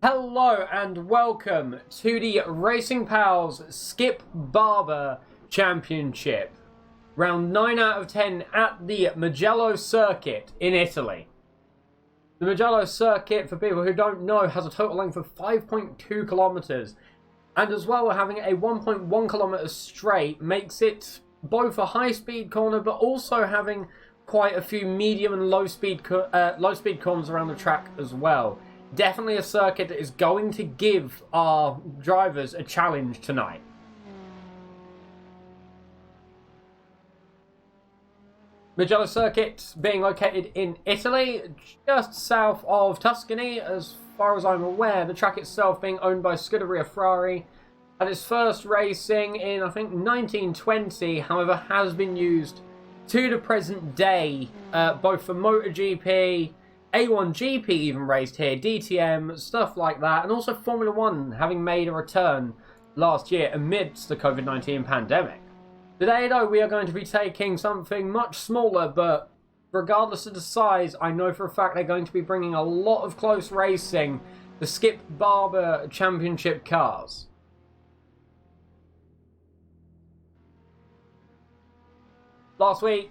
Hello and welcome to the Racing Pals Skip Barber Championship. Round 9 out of 10 at the Mugello Circuit in Italy. The Mugello Circuit, for people who don't know, has a total length of 5.2 kilometers. And as well, having a 1.1 kilometer straight makes it both a high-speed corner, but also having quite a few medium and low-speed corners around the track as well. Definitely a circuit that is going to give our drivers a challenge tonight. Mugello Circuit being located in Italy, just south of Tuscany, as far as I'm aware. The track itself being owned by Scuderia Ferrari. At its first racing in, I think, 1920, however, has been used to the present day, both for MotoGP, A1GP even raced here, DTM, stuff like that, and also Formula 1 having made a return last year amidst the COVID-19 pandemic. Today, though, we are going to be taking something much smaller, but regardless of the size, I know for a fact they're going to be bringing a lot of close racing, the Skip Barber Championship cars. Last race,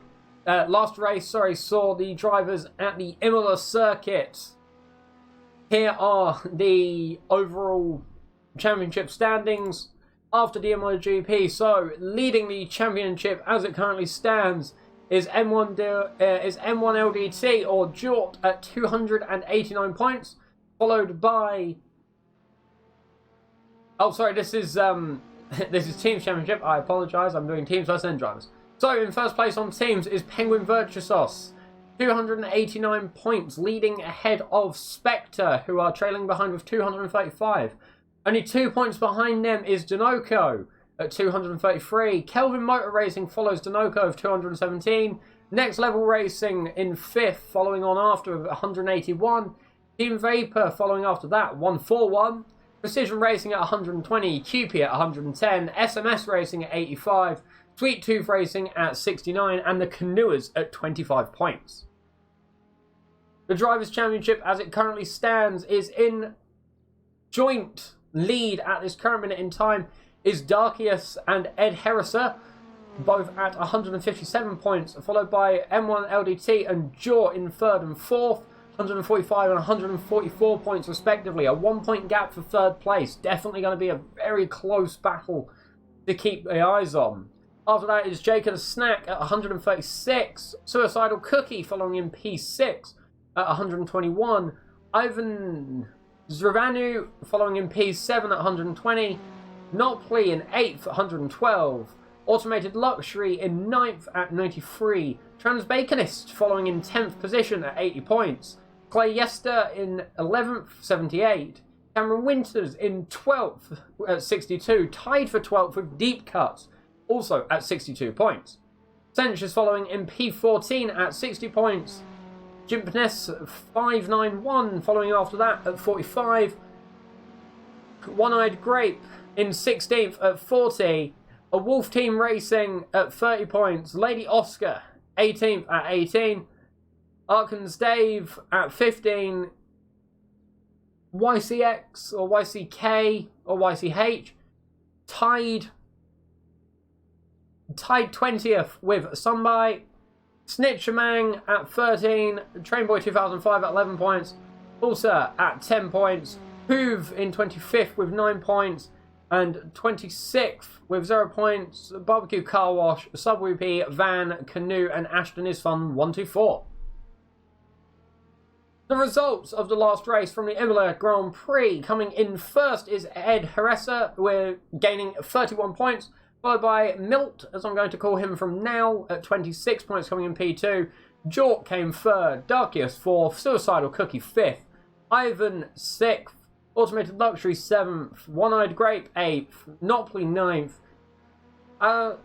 saw the drivers at the Mugello Circuit. Here are the overall championship standings after the MotoGP. So, leading the championship as it currently stands is M1 LDT or Jort at 289 points, followed by. Oh, sorry, this is Teams Championship. I apologise. I'm doing teams first, then drivers. So, in first place on teams is Penguin Virtuosos, 289 points, leading ahead of Spectre, who are trailing behind with 235. Only 2 points behind them is Dinoco at 233. Kelvin Motor Racing follows Dinoco of 217. Next Level Racing in 5th, following on after with 181. Team Vapor following after that, 141. Precision Racing at 120. QP at 110. SMS Racing at 85. Sweet Tooth Racing at 69, and the Canoers at 25 points. The Drivers' Championship, as it currently stands, is in joint lead at this current minute in time, is Darkius and Ed Herrisa, both at 157 points, followed by M1 LDT and Jaw in 3rd and 4th, 145 and 144 points respectively. A 1 point gap for 3rd place. Definitely going to be a very close battle to keep the eyes on. After that is Jacob Snack at 136. Suicidal Cookie following in P6 at 121. Ivan Zravanu following in P7 at 120. Nopley in 8th at 112. Automated Luxury in 9th at 93. Transbaconist following in 10th position at 80 points. Clay Yester in 11th, 78. Cameron Winters in 12th at 62. Tied for 12th with Deep Cuts, also at 62 points. Sench is following in P14 at 60 points. Jimpness 591 following after that at 45. One-Eyed Grape in 16th at 40. A Wolf Team Racing at 30 points. Lady Oscar 18th at 18. Arkans Dave at 15. YCX or YCK or YCH tied 20th with Sunbite. Snitchamang at 13. Trainboy 2005 at 11 points. Ulsa at 10 points. Hoove in 25th with 9 points. And 26th with 0 points. Barbecue Car Wash, Subway P, Van, Canoe, and Ashton is Fun 124. The results of the last race from the Imola Grand Prix. Coming in first is Ed Herresa. We're gaining 31 points. Followed by Milt, as I'm going to call him from now, at 26 points coming in P2. Jork came 3rd. Darkius 4th. Suicidal Cookie 5th. Ivan 6th. Automated Luxury 7th. One-Eyed Grape 8th. Nopley 9th.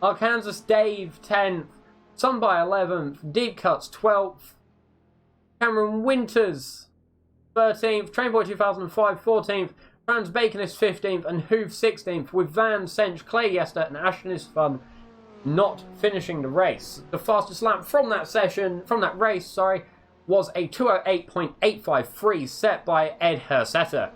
Arkansas Dave 10th. Sunby 11th. Deep Cuts 12th. Cameron Winters 13th. Trainboy 2005 14th. Transbaconist 15th and Hoove 16th, with Van, Sench, Clay Yester and Ashton is Fun not finishing the race. The fastest lap from that race was a 2:08.853 set by Ed Assetto.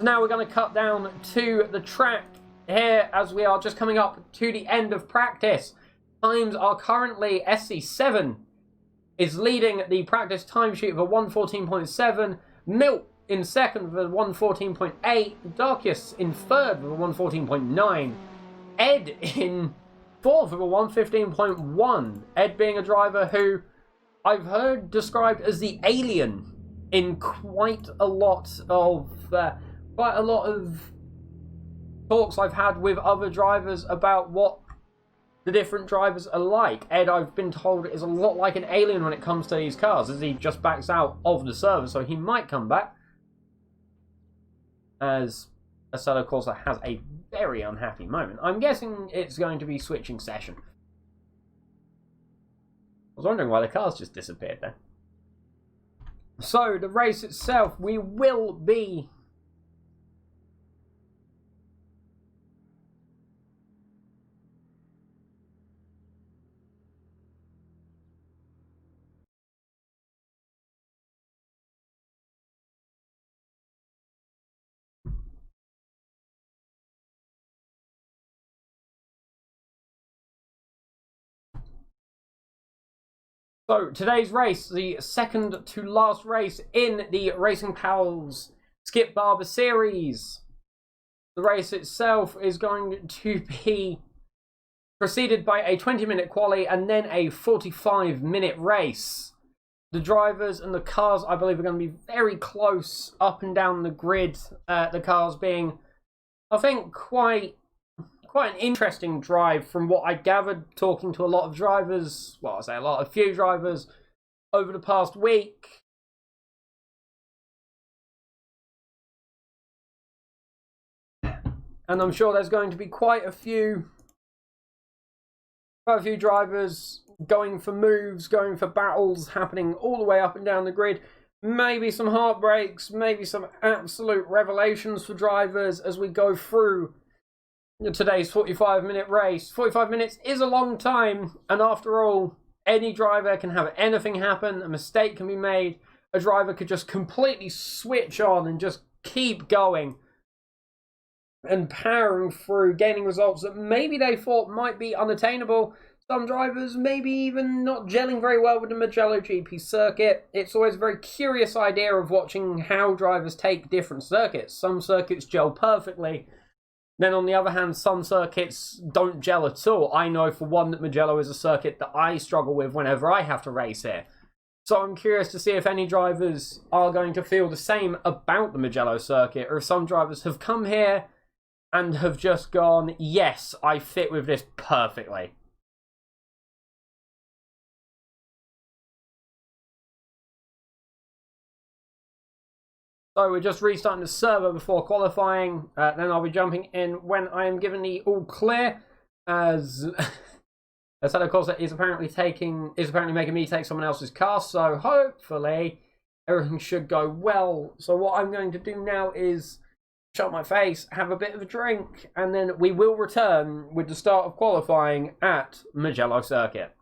Now we're going to cut down to the track here as we are just coming up to the end of practice. Times are currently SC7 is leading the practice timesheet of a 1:14.7, Milt in second with a 1:14.8, Darkius in third with a 1:14.9, Ed in fourth with a 1:15.1, Ed being a driver who I've heard described as the alien in quite a lot of talks I've had with other drivers about what the different drivers are like. Ed, I've been told, is a lot like an alien when it comes to these cars, as he just backs out of the server, so he might come back. As Assetto Corsa has a very unhappy moment. I'm guessing it's going to be switching session. I was wondering why the cars just disappeared there. So, the race itself, we will be So, today's race, the second to last race in the Racing Pals Skip Barber Series. The race itself is going to be preceded by a 20-minute quali and then a 45-minute race. The drivers and the cars, I believe, are going to be very close up and down the grid. The cars being, I think, quite an interesting drive from what I gathered talking to a lot of drivers, well, I say a few drivers over the past week. And I'm sure there's going to be quite a few drivers going for moves, going for battles happening all the way up and down the grid. Maybe some heartbreaks, maybe some absolute revelations for drivers as we go through today's 45-minute race. 45 minutes is a long time, and after all, any driver can have anything happen, a mistake can be made, a driver could just completely switch on and just keep going and powering through, gaining results that maybe they thought might be unattainable. Some drivers maybe even not gelling very well with the Mugello GP circuit. It's always a very curious idea of watching how drivers take different circuits. Some circuits gel perfectly. Then on the other hand, some circuits don't gel at all. I know for one that Mugello is a circuit that I struggle with whenever I have to race here. So I'm curious to see if any drivers are going to feel the same about the Mugello circuit, or if some drivers have come here and have just gone, yes, I fit with this perfectly. So we're just restarting the server before qualifying. Then I'll be jumping in when I am given the all clear. As Assetto Corsa is apparently making me take someone else's car. So hopefully everything should go well. So what I'm going to do now is shut my face, have a bit of a drink, and then we will return with the start of qualifying at Mugello Circuit.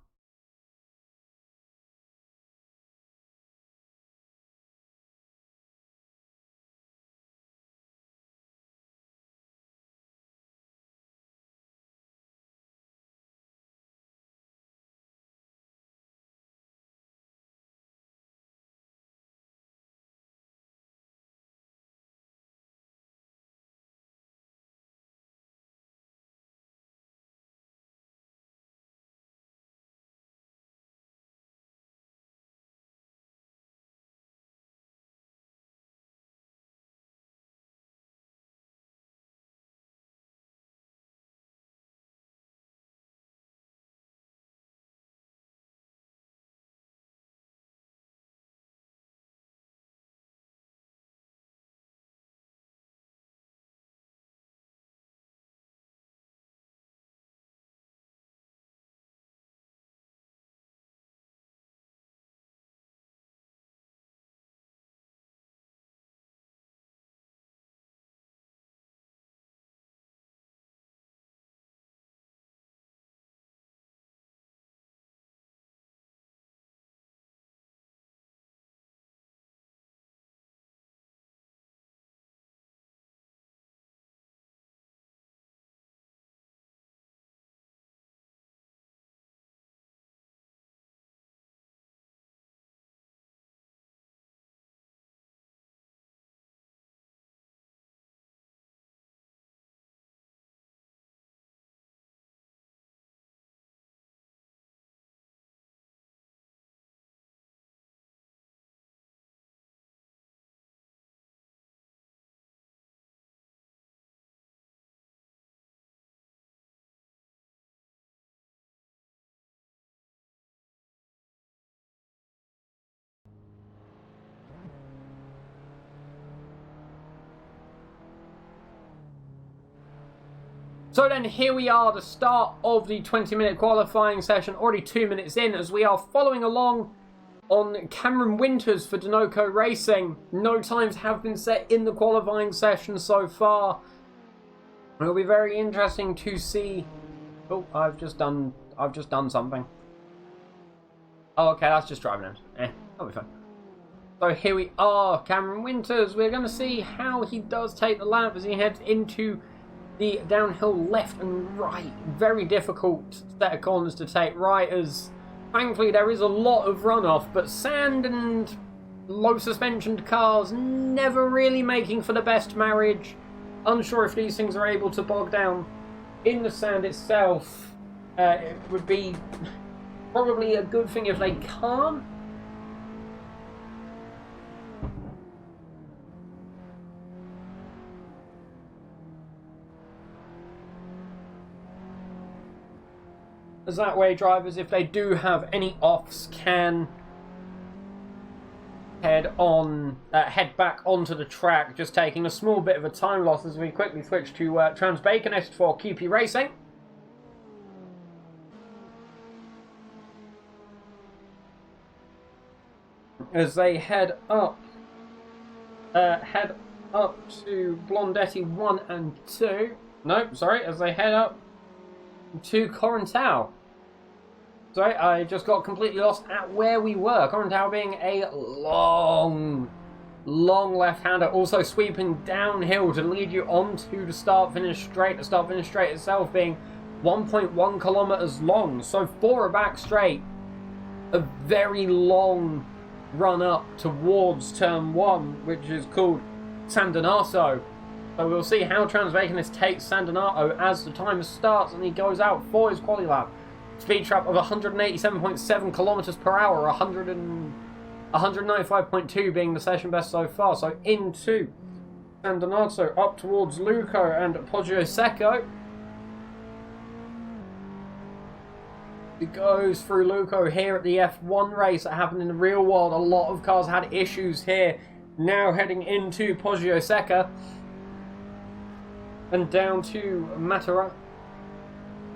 So then here we are, the start of the 20-minute qualifying session, already 2 minutes in, as we are following along on Cameron Winters for Dinoco Racing. No times have been set in the qualifying session so far. It'll be very interesting to see. Oh, I've just done something. Oh, okay, that's just driving names. That'll be fun. So here we are, Cameron Winters. We're going to see how he does take the lap as he heads into the downhill left and right. Very difficult set of corners to take right, as thankfully there is a lot of runoff, but sand and low suspensioned cars never really making for the best marriage. Unsure if these things are able to bog down in the sand itself. It would be probably a good thing if they can't. As that way drivers, if they do have any offs, can head back onto the track, just taking a small bit of a time loss as we quickly switch to Transbaconist for QP Racing. As they head up to Blondetti 1 and 2. No, sorry, as they head up to Corintau. Sorry, I just got completely lost at where we were. Corintau being a long left-hander, also sweeping downhill to lead you onto the start-finish straight. The start-finish straight itself being 1.1 kilometers long. So for a back straight, a very long run up towards turn 1, which is called San Donato. So we'll see how Transbaconist takes San Donato as the timer starts and he goes out for his quali lap. Speed trap of 187.7 kilometers per hour, 195.2 being the session best so far. So into San Donato, up towards Luco and Poggio Secco. He goes through Luco here at the F1 race that happened in the real world. A lot of cars had issues here. Now heading into Poggio Secco and down to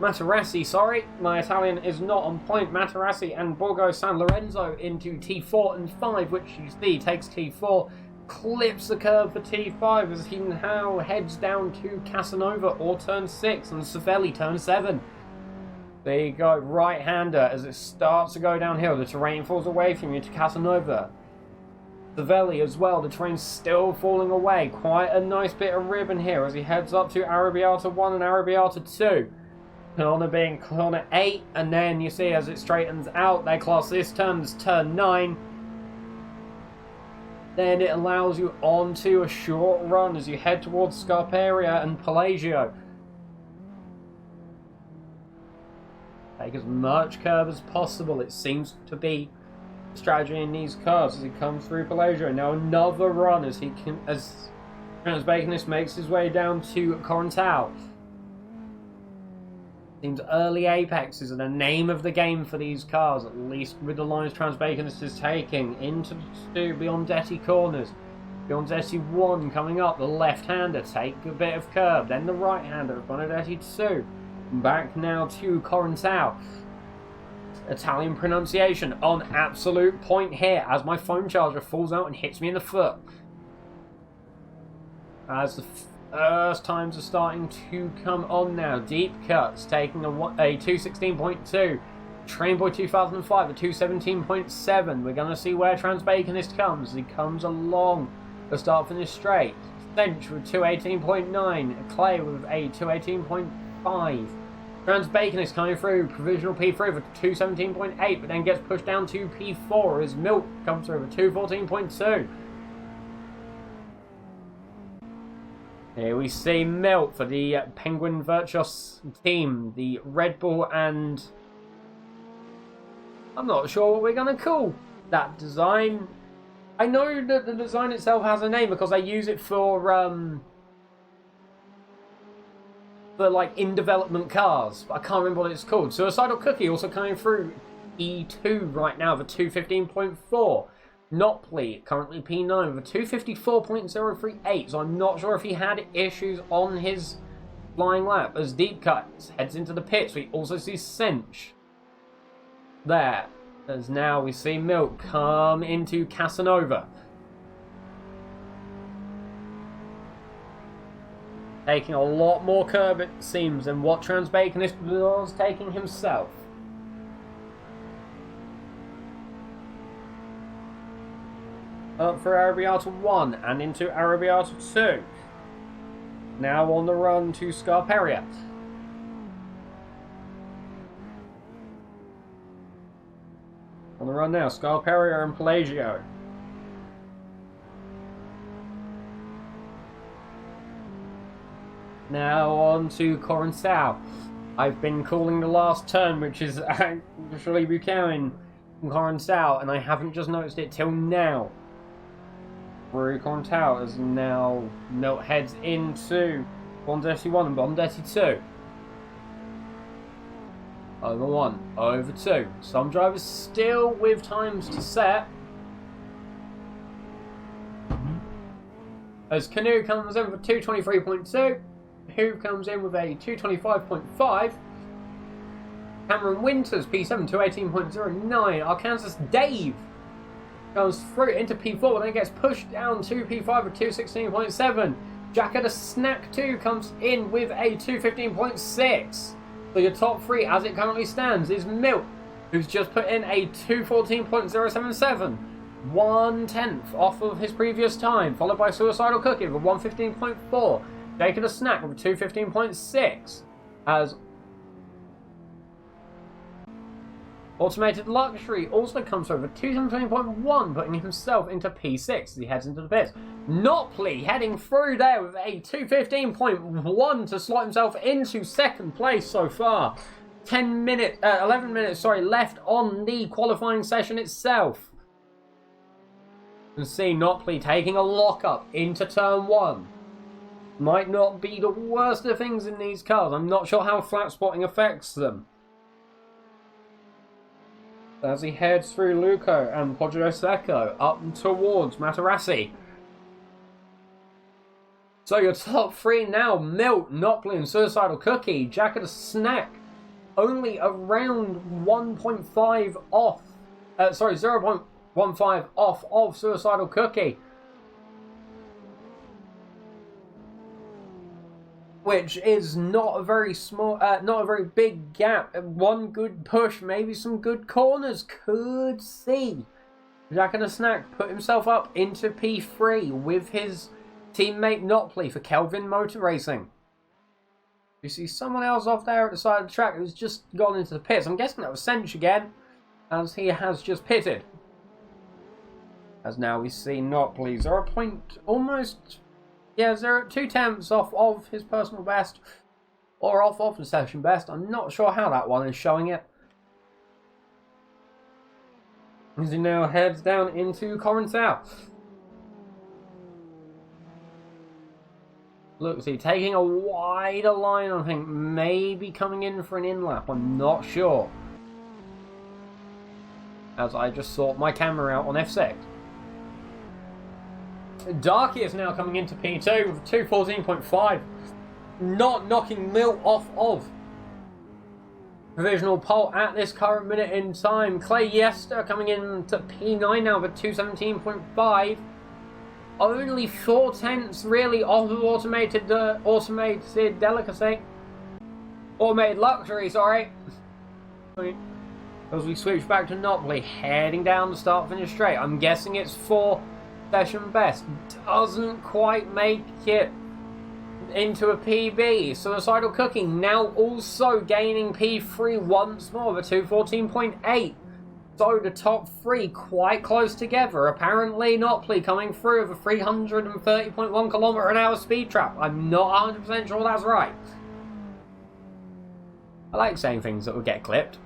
Materassi, sorry, my Italian is not on point. Materassi and Borgo San Lorenzo into T4 and 5, which you see takes T4, clips the curve for T5 as he now heads down to Casanova or turn 6 and Savelli turn 7. There you go, right-hander as it starts to go downhill. The terrain falls away from you to Casanova. Savelli as well, the terrain's still falling away. Quite a nice bit of ribbon here as he heads up to Arrabbiata 1 and Arrabbiata 2. Corner being corner 8, and then you see as it straightens out, they class this turn as turn 9. Then it allows you onto a short run as you head towards Scarperia and Palagio. Take as much curve as possible. It seems to be strategy in these cars as he comes through Palagio. Now another run as Transbaconist makes his way down to Corintau. Seems early apexes are the name of the game for these cars, at least with the lines Transbaconist is taking into the 2 Biondetti corners. Biondetti 1 coming up, the left-hander, take a bit of curb, then the right-hander, Bonadetti 2. Back now to Corintau. Italian pronunciation on absolute point here as my phone charger falls out and hits me in the foot. As the first times are starting to come on now. Deep cuts taking a 216.2. Trainboy 2005 a 217.7. We're going to see where Transbaconist comes. He comes along the start finish straight. Stench with 218.9. Clay with a 218.5. Transbaconist coming through, provisional P3 for 217.8, but then gets pushed down to P4 as Milt comes through for 214.2. Here we see Milt for the Penguin Virtuos team, the Red Bull, and I'm not sure what we're going to call that design. I know that the design itself has a name because they use it for like in development cars, but I can't remember what it's called. Suicidal Cookie also coming through E2 right now for 215.4. Nopley currently P9 with a 254.038, so I'm not sure if he had issues on his flying lap as Deep Cuts heads into the pits. We also see Cinch there, as now we see Milk come into Casanova. Taking a lot more curb, it seems, than what Transbacon was taking himself. Up for Arrabbiata 1 and into Arrabbiata 2. Now on the run to Scarperia. On the run now, Scarperia and Pelagio. Now on to Corensau. I've been calling the last turn, which is actually Buchanan from Corensau, and I haven't just noticed it till now. Through Corensau as now Milt heads into Bondetti 1 and Bondetti 2. Over 1, over 2. Some drivers still with times to set. As Canoe comes in with 223.2. Who comes in with a 225.5. Cameron Winters, P7, 218.09. Arkansas Dave goes through into P4 and then gets pushed down to P5 with 216.7. Jacket a Snack 2 comes in with a 215.6. So your top three as it currently stands is Milt, who's just put in a 214.077. 1/10 off of his previous time, followed by Suicidal Cookie with a 115.4. Jacket a Snack with a 215.6. As Automated Luxury also comes over 217.1, putting himself into P6 as he heads into the pits. Notley heading through there with a 215.1 to slot himself into second place so far. 11 minutes left on the qualifying session itself. You can see Notley taking a lockup into turn 1. Might not be the worst of things in these cars. I'm not sure how flat spotting affects them. As he heads through Luco and Poggio Secco up towards Matarassi. So your top three now, Milt, Notley and Suicidal Cookie. Jacket a Snack only around 1.5 off. 0.15 off of Suicidal Cookie. Which is not a very small, not a very big gap. One good push, maybe some good corners, could see Jack and a Snack put himself up into P3 with his teammate Notley for Kelvin Motor Racing. You see someone else off there at the side of the track who's just gone into the pits. I'm guessing that was Sench again, as he has just pitted. As now we see Notley 2/10 off of his personal best, or off of the session best. I'm not sure how that one is showing it. As he now heads down into Corensau. Looks he taking a wider line, I think, maybe coming in for an in-lap, I'm not sure. As I just sort my camera out on F6. Darky is now coming into P2 with 214.5, not knocking Milt off of provisional pole at this current minute in time. Clay Yester coming into P9 now with 217.5, only 4/10 really off of automated luxury, sorry. As we switch back to Notley, heading down the start-finish straight. I'm guessing it's for session best. Doesn't quite make it into a PB. Suicidal Cooking now also gaining P3 once more with 214.8. So the top three quite close together. Apparently Notley coming through with a 330.1 km/h speed trap. I'm not 100% sure that's right. I like saying things that will get clipped.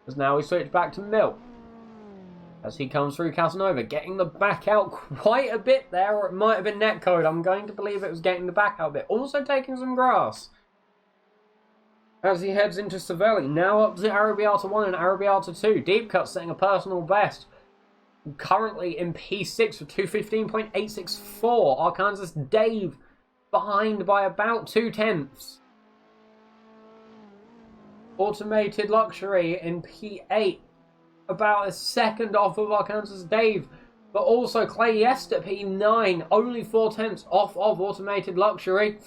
As now we switch back to Milt. As he comes through Casanova, getting the back out quite a bit there, or it might have been netcode. I'm going to believe it was getting the back out a bit. Also taking some grass. As he heads into Savelli, now up to Arrabbiata 1 and Arrabbiata 2. Deep Cut setting a personal best currently in P6 for 2:15.864. Arkansas Dave behind by about 2/10. Automated Luxury in P8, about a second off of Arkansas Dave, but also Clay Yester P9, only 4/10 off of Automated Luxury.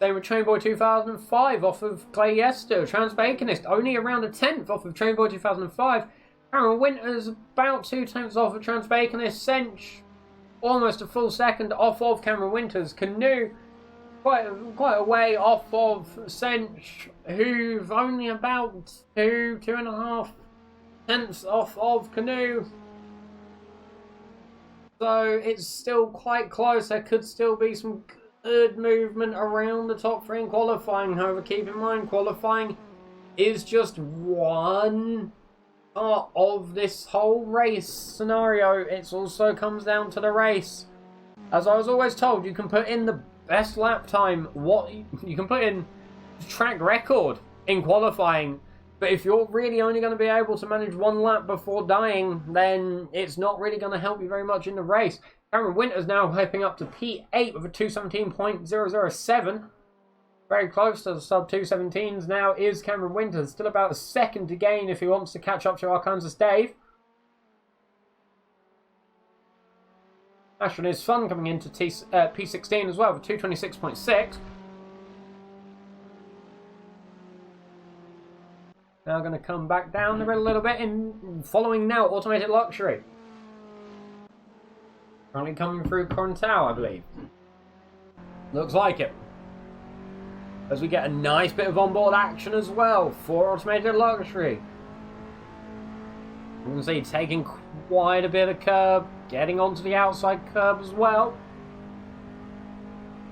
Same with Trainboy 2005 off of Clay Yester. Transbaconist only around a 10th off of Trainboy 2005. Aaron Winters about 2/10 off of Transbaconist. Sench almost a full second off of Cameron Winters. Canoe quite a way off of Sench, who've only about 2.5 tenths off of Canoe. So it's still quite close. There could still be some good movement around the top three in qualifying. However, keep in mind, qualifying is just one part of this whole race scenario. It also comes down to the race. As I was always told, you can put in the best lap time, you can put in track record in qualifying, but if you're really only going to be able to manage one lap before dying, then it's not really going to help you very much in the race. Cameron Winters now hyping up to P8 with a 2:17.007. Very close to the sub 2:17s now is Cameron Winters. Still about a second to gain if he wants to catch up to Arkansas Dave. Ashton is fun coming into P16 as well with 2:26.6. Now going to come back down the road a little bit in following now Automated Luxury. Currently coming through Contao, I believe. Looks like it. As we get a nice bit of onboard action as well for Automated Luxury. You can see taking quite a bit of curb, getting onto the outside curb as well.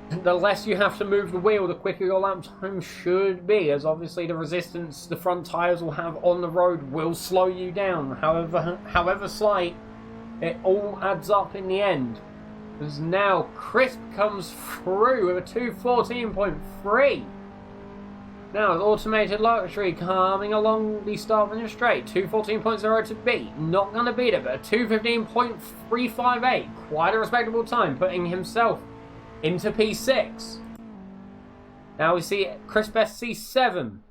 The less you have to move the wheel, the quicker your lap time should be, as obviously the resistance the front tyres will have on the road will slow you down. However slight, it all adds up in the end. As now Crisp comes through with a 2:14.3. Now Automated Luxury coming along the start finish straight. 2:14.0 to beat. Not going to beat it, but a 2:15.358. Quite a respectable time, putting himself into P6. Now we see Crisp SC7.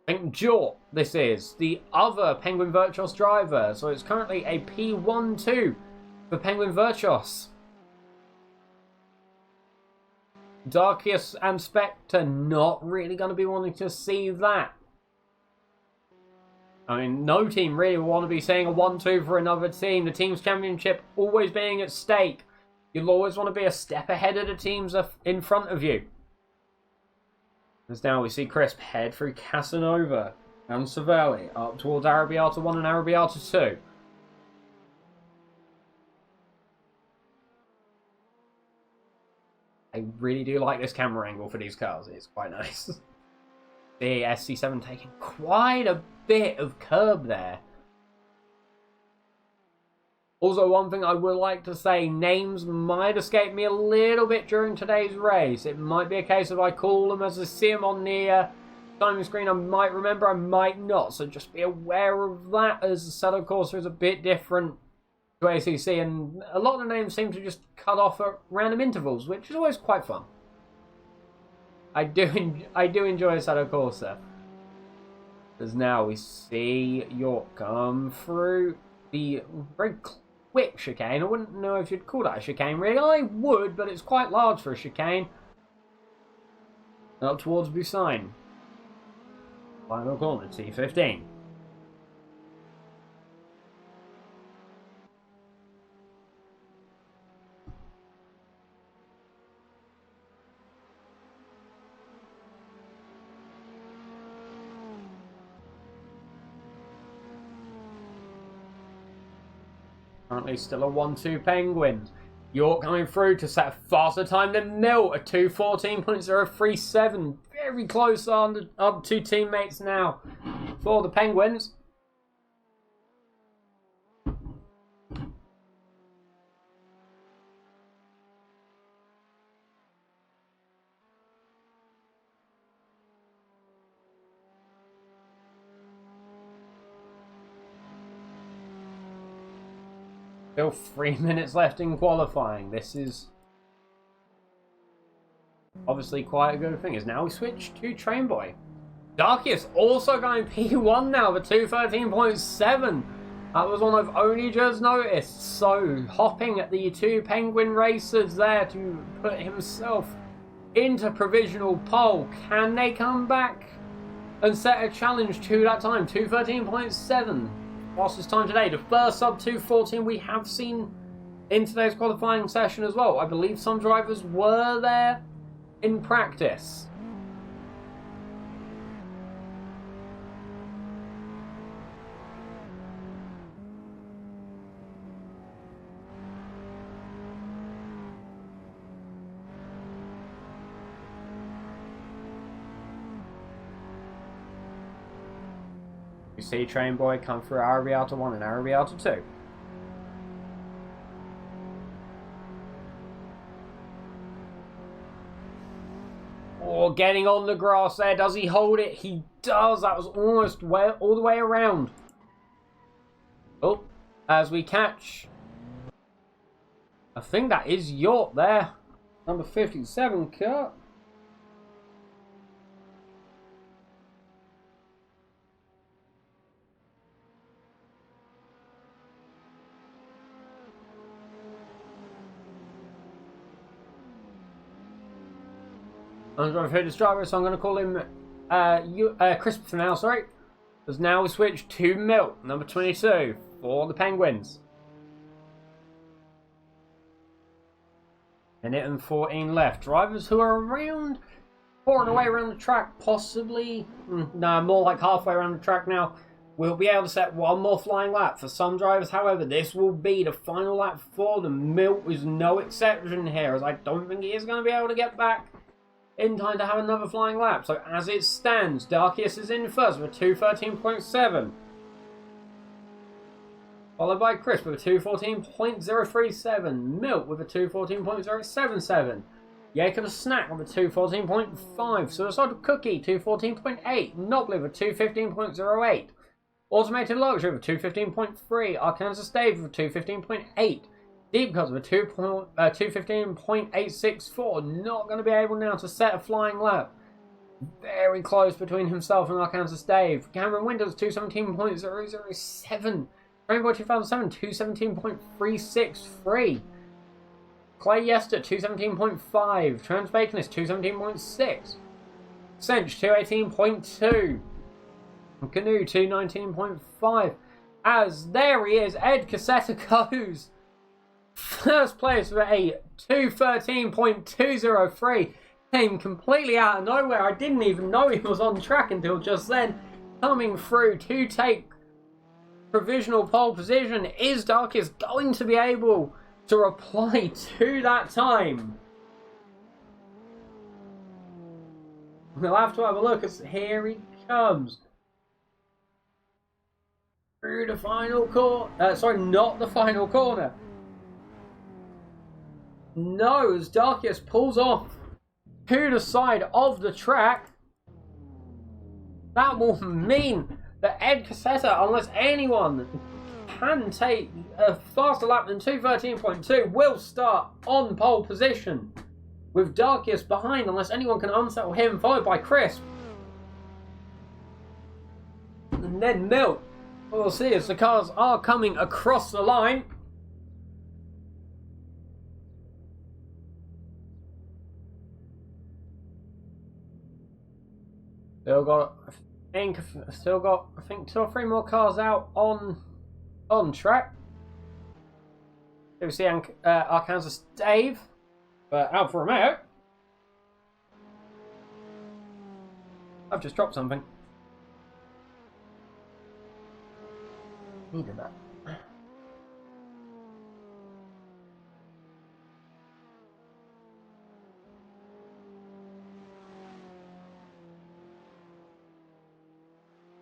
I think Jort, this is the other Penguin Virtuos driver. So it's currently a P12 for Penguin Virtuos. Darkius and Spectre not really going to be wanting to see that. I mean, no team really will want to be seeing a 1-2 for another team. The team's championship always being at stake. You'll always want to be a step ahead of the teams in front of you. As now we see Crisp head through Casanova and Savelli up towards Arrabbiata 1 and Arrabbiata 2. I really do like this camera angle for these cars. It's quite nice. The SC7 taking quite a bit of curb there. Also, one thing I would like to say, names might escape me a little bit during today's race. It might be a case of I call them as I see them on the timing screen. I might remember, I might not. So just be aware of that, as Assetto Corsa is a bit different to ACC, and a lot of the names seem to just cut off at random intervals, which is always quite fun. I do enjoy Assetto Corsa. As now we see York come through the very quick chicane. I wouldn't know if you'd call that a chicane, really. I would, but it's quite large for a chicane. Up towards Busain. Final corner, T15. Currently still a 1-2 Penguins. York coming through to set a faster time than Milt, a 2:14.037. Very close on up to teammates now for the Penguins. Still 3 minutes left in qualifying. This is obviously quite a good thing. Is now we switch to Train Boy. Darkius also going P1 now, the 213.7. That was one I've only just noticed. So hopping at the two Penguin racers there to put himself into provisional pole. Can they come back and set a challenge to that time? 213.7. Fastest time today. The first sub 214 we have seen in today's qualifying session as well. I believe some drivers were there in practice. You see Train Boy come through Arabiata 1 and Arabiata 2. Oh, getting on the grass there. Does he hold it? He does. That was almost all the way around. Oh, as we catch. I think that is York there. Number 57 cut. I'm going to this driver, so I'm going to call him Crisp for now, sorry. Because now we switch to Milt, number 22, for the Penguins. Minute and 14 left. Drivers who are around, pouring away around the track, possibly, no, more like halfway around the track now. We'll be able to set one more flying lap. For some drivers, however, this will be the final lap for them. Milt is no exception here, as I don't think he is going to be able to get back in time to have another flying lap. So as it stands, Darkius is in first with a 213.7. Followed by Chris with a 214.037. Milt with a 214.077. Jacob Snack with a 214.5. Suicide Cookie 214.8. Nobly with a 215.08. Automated Luxury with a 215.3. Arkansas Dave with a 215.8. Deep Cuts with a 215.864. Not going to be able now to set a flying lap. Very close between himself and Arkansas Dave. Cameron Winters 217.007. Rainbow 2007 217.363. Clay Yester 217.5. Transbaconist 217.6. Cinch 218.2. Canoe 219.5. As there he is, Ed Cassetta goes first place with a 213.203. Came completely out of nowhere. I didn't even know he was on track until just then. Coming through to take provisional pole position. Is Darkius going to be able to reply to that time? We'll have to have a look. As here he comes through the final corner. Sorry, not the final corner. No, as Darkius pulls off to the side of the track. That will mean that Ed Cassetta, unless anyone can take a faster lap than 213.2, will start on pole position. With Darkius behind, unless anyone can unsettle him, followed by Crisp. And then Milt. We'll see as the cars are coming across the line. Still got, I think 2 or 3 more cars out on track. Here we see Arkansas Dave, but Alfa Romeo. I've just dropped something. Needed that.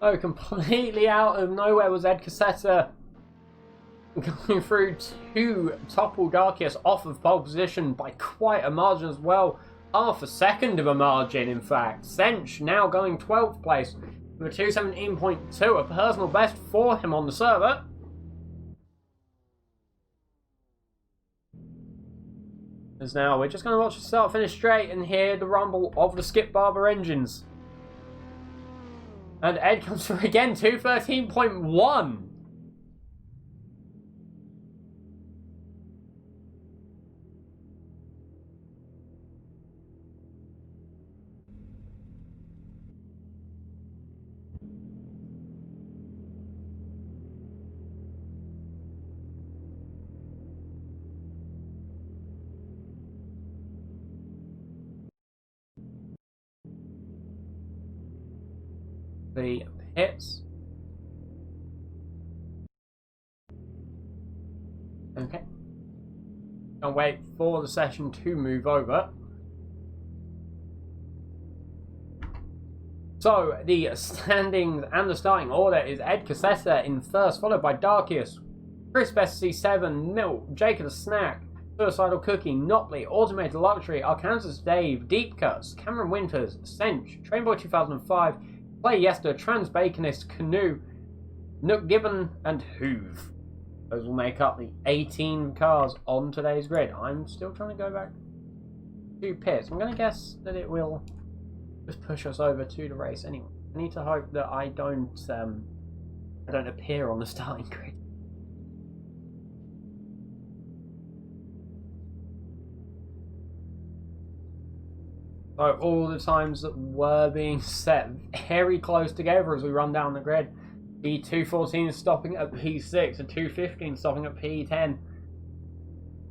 Oh, completely out of nowhere was Ed Cassetta going through to topple Darkius off of pole position by quite a margin as well. Half a second of a margin, in fact. Sench now going 12th place with a 217.2, a personal best for him on the server. As now we're just going to watch the start finish straight and hear the rumble of the Skip Barber engines. And Ed comes through again, 213.1. The pits. Okay. Can't wait for the session to move over. So, the standings and the starting order is Ed Cassetta in first, followed by Darkius, Crisp SC7, Milk, Jacob the Snack, Suicidal Cookie, Notley, Automated Luxury, Arkansas Dave, Deep Cuts, Cameron Winters, Sench, Trainboy 2005, Play Yester, Trans Baconist, Canoe, Nook Gibbon, and Hoove. Those will make up the 18 cars on today's grid. I'm still trying to go back to pits. I'm going to guess that it will just push us over to the race anyway. I need to hope that I don't appear on the starting grid. So all the times that were being set very close together as we run down the grid. P214 stopping at P6 and 215 stopping at P10.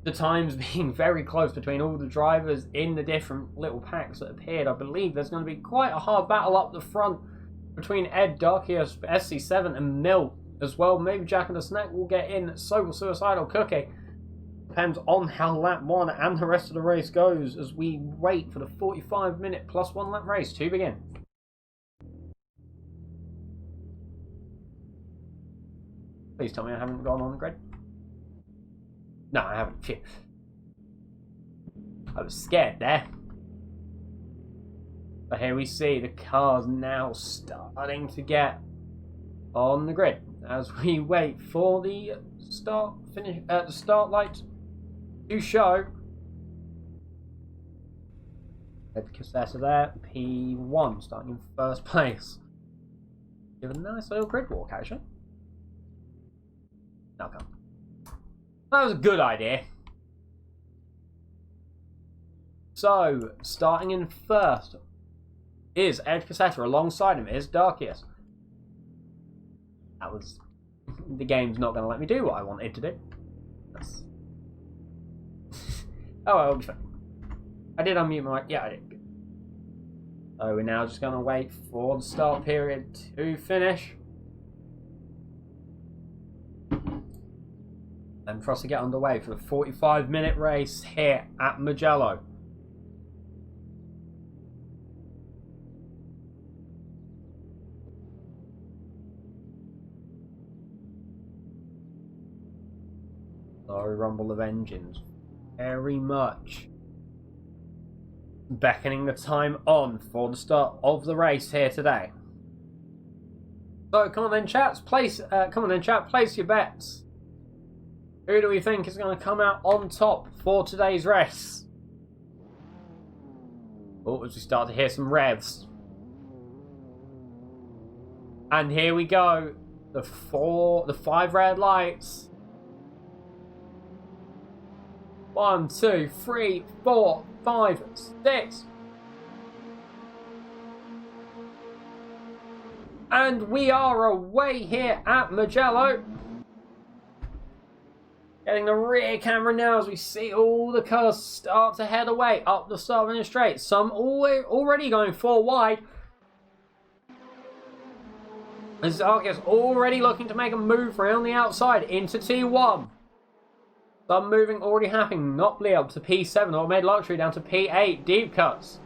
The times being very close between all the drivers in the different little packs that appeared. I believe there's going to be quite a hard battle up the front between Ed, Darkius, SC7 and Mill as well. Maybe Jack and the Snack will get in, so will Suicidal Cookie. Depends on how lap 1 and the rest of the race goes as we wait for the 45-minute plus 1 lap race to begin. Please tell me I haven't gone on the grid. No, I haven't. Phew. I was scared there. But here we see the cars now starting to get on the grid as we wait for the start light to show. Ed Cassetta there, P1 starting in first place. Give a nice little grid walk actually. Okay. That was a good idea. So, starting in first is Ed Cassetta. Alongside him is Darkius. That was... the game's not going to let me do what I wanted to do. That's... oh, well, it'll be fine. I did unmute my... yeah, I did. So we're now just going to wait for the start period to finish. And for us to get underway for the 45-minute race here at Mugello. Sorry, rumble of engines. Very much beckoning the time on for the start of the race here today. So come on then, chaps. Place your bets. Who do we think is going to come out on top for today's race? Oh, as we start to hear some revs. And here we go. The 5 red lights. 1, 2, 3, 4, 5, 6. And we are away here at Mugello. Getting the rear camera now as we see all the cars start to head away up the start of the straight. Some already going 4 wide. As Argus already looking to make a move around the outside into T1. Some moving already happening. Notley up to P7. Automated Luxury down to P8. Deep Cuts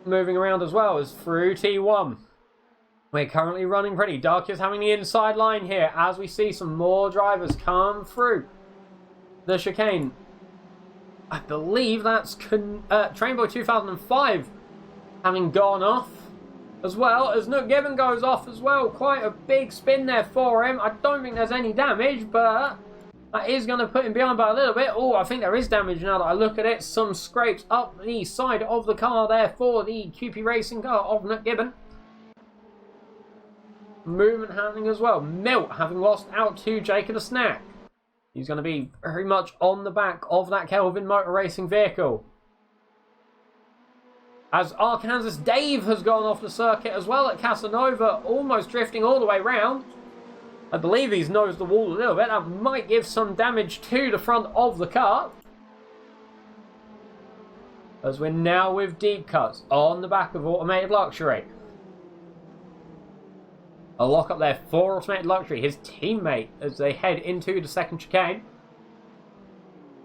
moving around as well as through T1. We're currently running pretty. Darkius having the inside line here as we see some more drivers come through the chicane. I believe that's Trainboy 2005 having gone off as well as Nook Gibbon goes off as well. Quite a big spin there for him. I don't think there's any damage, but That is going to put him behind by a little bit. Oh, I think there is damage now that I look at it. Some scrapes up the side of the car there for the QP Racing car of Nick Gibbon. Movement happening as well. Milt having lost out to Jake the Snack. He's going to be very much on the back of that Kelvin Motor Racing vehicle. As Arkansas Dave has gone off the circuit as well at Casanova, almost drifting all the way round. I believe he's nosed the wall a little bit. That might give some damage to the front of the car. As we're now with deep cuts on the back of Automated Luxury. A lock up there for Automated Luxury, his teammate, as they head into the second chicane.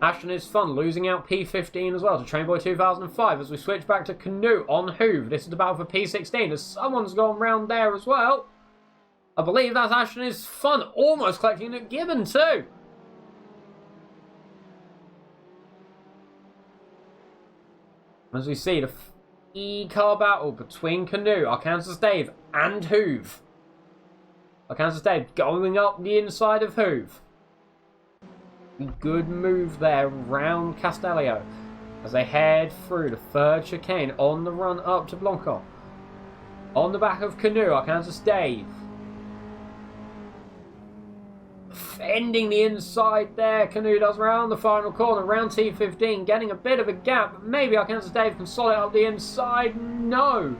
Ashton is fun, losing out P15 as well to Trainboy 2005 as we switch back to Canoe on Hoove. This is the battle for P16 as someone's gone round there as well. I believe that's Ashton is fun, almost collecting Nick Gibbon too. As we see the E-car battle between Canoe, Arkansas Dave and Hoove. Arkansas Dave going up the inside of Hoove. Good move there round Castellio as they head through the third chicane on the run up to Blanco. On the back of Canoe, Arkansas Dave. Fending the inside there, Canoe does round the final corner, round T15, getting a bit of a gap. Maybe Arkansas Dave can solid up the inside. No.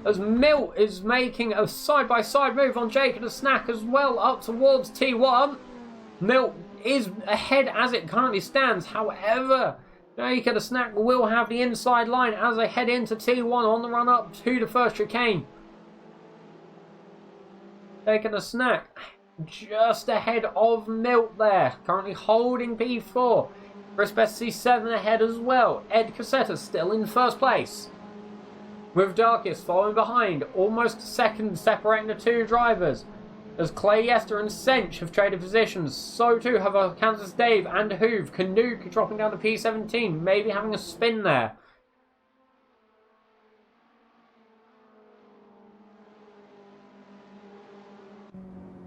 As Milt is making a side-by-side move on Jake the Snack as well up towards T1. Milt is ahead as it currently stands. However, Jake the Snack will have the inside line as they head into T1 on the run up to the first chicane. Jake the Snack just ahead of Milt there, currently holding P4. Chris Best C7 ahead as well. Ed Cassetta still in first place. With Darkest following behind, almost second separating the two drivers. As Clay Yester and Sench have traded positions, so too have Kansas Dave and Hoove. Canoe dropping down to P17, maybe having a spin there.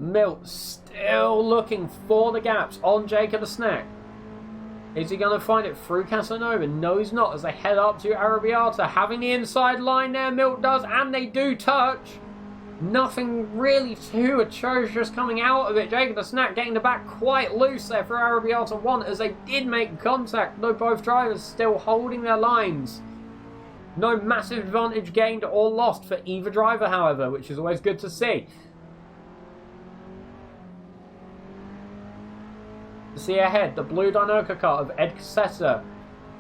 Milt still looking for the gaps on Jake the Snack. Is he going to find it through Casanova? No, he's not, as they head up to Arrabbiata. Having the inside line there, Milt does, and they do touch. Nothing really too atrocious coming out of it. Jake the Snack getting the back quite loose there for Arrabbiata 1 as they did make contact, though both drivers still holding their lines. No massive advantage gained or lost for either driver, however, which is always good to see. See ahead, the blue Dinoca car of Ed Cassetta,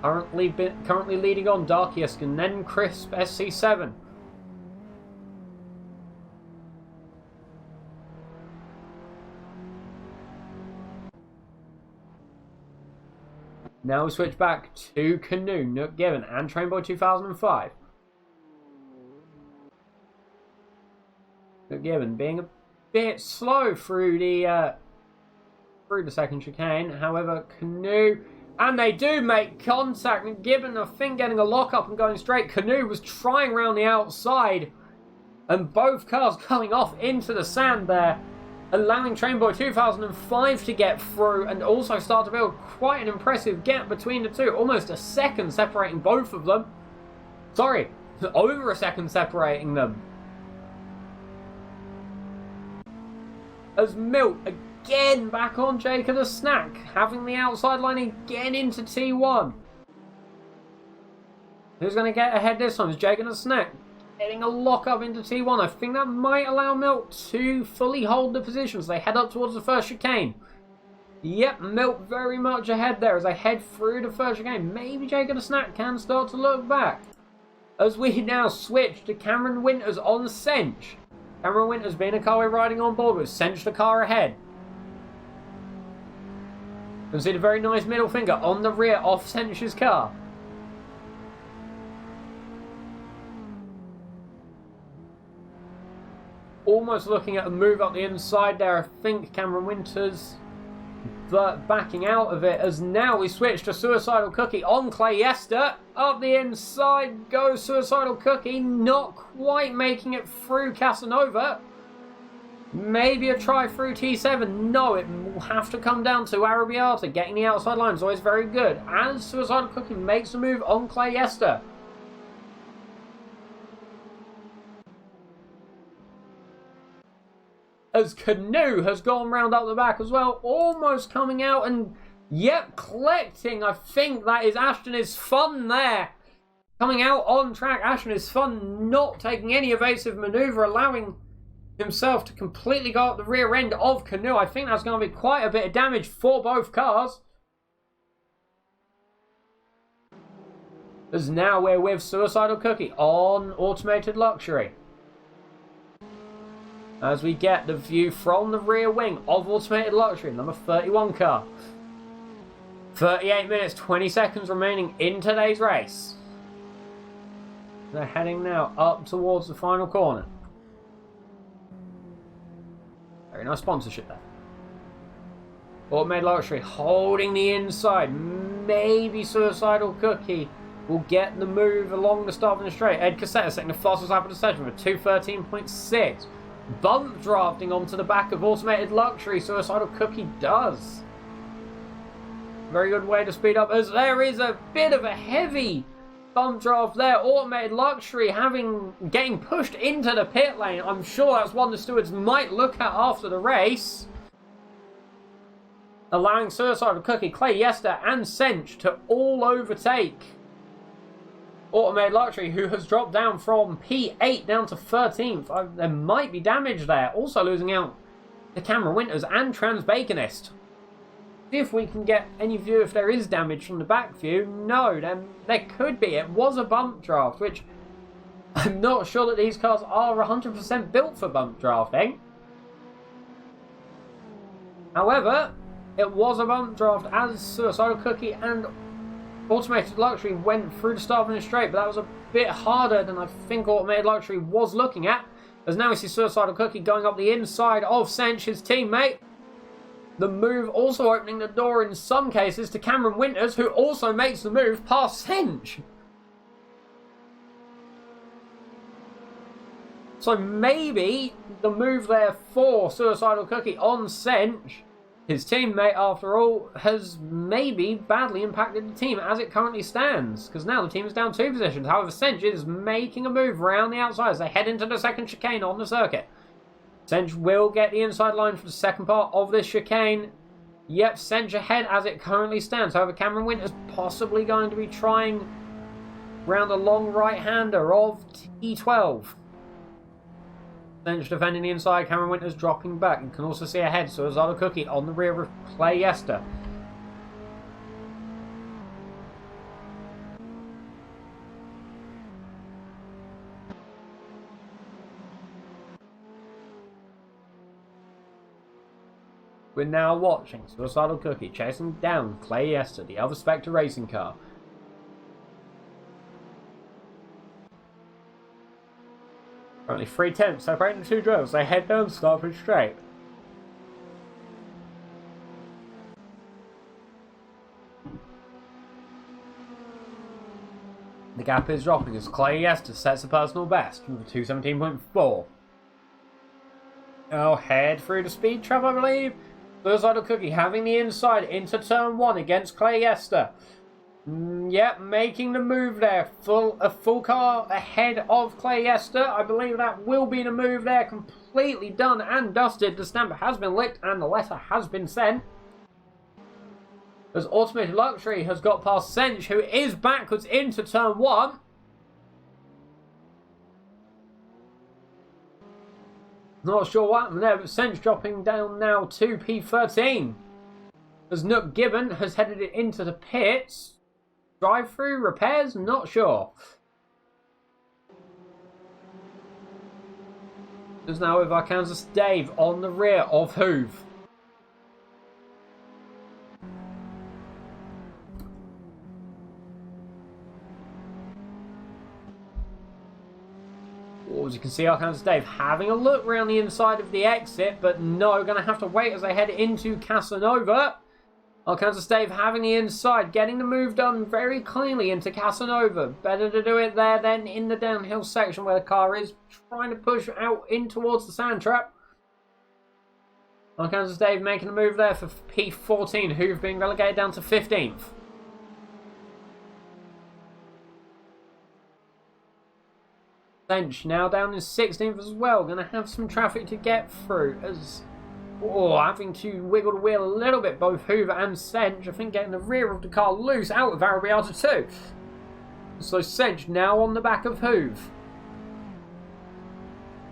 currently leading on Darkiest and then Crisp SC7. Now we switch back to Canoe, Nook Gibbon and Trainboy 2005. Nook Gibbon being a bit slow through the second chicane. However, Canoe, and they do make contact. Gibbon, I think, getting a lock up and going straight. Canoe was trying around the outside, and both cars going off into the sand there, allowing Trainboy 2005 to get through and also start to build quite an impressive gap between the two. Almost a second separating both of them. Sorry, over a second separating them. As Milt again back on Jake the Snack, having the outside line again into T1. Who's going to get ahead this time? Is Jake the Snack getting a lock up into T1. I think that might allow Milt to fully hold the position as they head up towards the first chicane. Yep, Milt very much ahead there as they head through the first chicane. Maybe Jake the Snack can start to look back. As we now switch to Cameron Winters on Sench. Cameron Winters being a car we're riding on board with. Sench the car ahead. You can see the very nice middle finger on the rear off Sench's car. Almost looking at a move up the inside there. I think Cameron Winters, but backing out of it as now we switch to Suicidal Cookie on Clay Yester. Up the inside goes Suicidal Cookie, not quite making it through Casanova. Maybe a try through T7. No, it will have to come down to Arrabbiata. Getting the outside line is always very good. As Suicidal Cookie makes a move on Clay Yester. As Canoe has gone round up the back as well. Almost coming out and, yep, collecting. I think that is Ashton is Fun there. Coming out on track. Ashton is Fun not taking any evasive manoeuvre. Allowing himself to completely go up the rear end of Canoe. I think that's going to be quite a bit of damage for both cars. As now we're with Suicidal Cookie on Automated Luxury. As we get the view from the rear wing of Automated Luxury, number 31 car. 38 minutes, 20 seconds remaining in today's race. They're heading now up towards the final corner. Very nice sponsorship there. Automated Luxury holding the inside. Maybe Suicidal Cookie will get the move along the start of the straight. Ed Cassetta setting the fastest lap of the session with 2:13.6. Bump drafting onto the back of Automated Luxury. Suicidal Cookie does. Very good way to speed up, as there is a bit of a heavy bump draft there. Automated Luxury getting pushed into the pit lane. I'm sure that's one the stewards might look at after the race. Allowing Suicidal Cookie, Clay Yester and Sench to all overtake Automated Luxury, who has dropped down from P8 down to 13th. There might be damage there. Also losing out to Cameron Winters and Trans Baconist. See if we can get any view if there is damage from the back view. No, then there could be. It was a bump draft, which I'm not sure that these cars are 100% built for bump drafting. However, it was a bump draft as Suicidal Cookie and Automated Luxury went through the start of the straight, but that was a bit harder than I think Automated Luxury was looking at. As now we see Suicidal Cookie going up the inside of Sench, his teammate. The move also opening the door in some cases to Cameron Winters, who also makes the move past Sench. So maybe the move there for Suicidal Cookie on Sench, his teammate after all, has maybe badly impacted the team as it currently stands. Because now the team is down 2 positions. However, Sench is making a move around the outside as they head into the second chicane on the circuit. Sench will get the inside line for the second part of this chicane. Yep, Sench ahead as it currently stands. However, Cameron Winters possibly going to be trying round a long right-hander of T12. Sench defending the inside, Cameron Winters dropping back. You can also see ahead Suicidal Cookie on the rear of Clay Yester. We're now watching Suicidal Cookie chasing down Clay Yester, the other Spectre racing car. Currently 3/10 separating the two drivers. They head down Starford straight. The gap is dropping as Clay Yester sets a personal best with a 2:17.4. Now head through the speed trap, I believe. Suicidal Cookie having the inside into turn 1 against Clay Yester. Yep, making the move there. A full car ahead of Clay Yester. I believe that will be the move there. Completely done and dusted. The stamp has been licked and the letter has been sent. As Automated Luxury has got past Sench, who is backwards into turn 1. Not sure what happened there, but Sench dropping down now to P13. As Nook Gibbon has headed it into the pits. Drive-through repairs? Not sure. There's now with our Kansas Dave on the rear of Hoove. As you can see, Arkansas Dave having a look around the inside of the exit, but no, going to have to wait as they head into Casanova. Arkansas Dave having the inside, getting the move done very cleanly into Casanova. Better to do it there than in the downhill section where the car is trying to push out in towards the sand trap. Arkansas Dave making a move there for P14. Hoove being relegated down to 15th. Bench now down in 16th as well. Going to have some traffic to get through as having to wiggle the wheel a little bit. Both Hoover and Sench, I think, getting the rear of the car loose out of Arabiata too. So Sench now on the back of Hoove.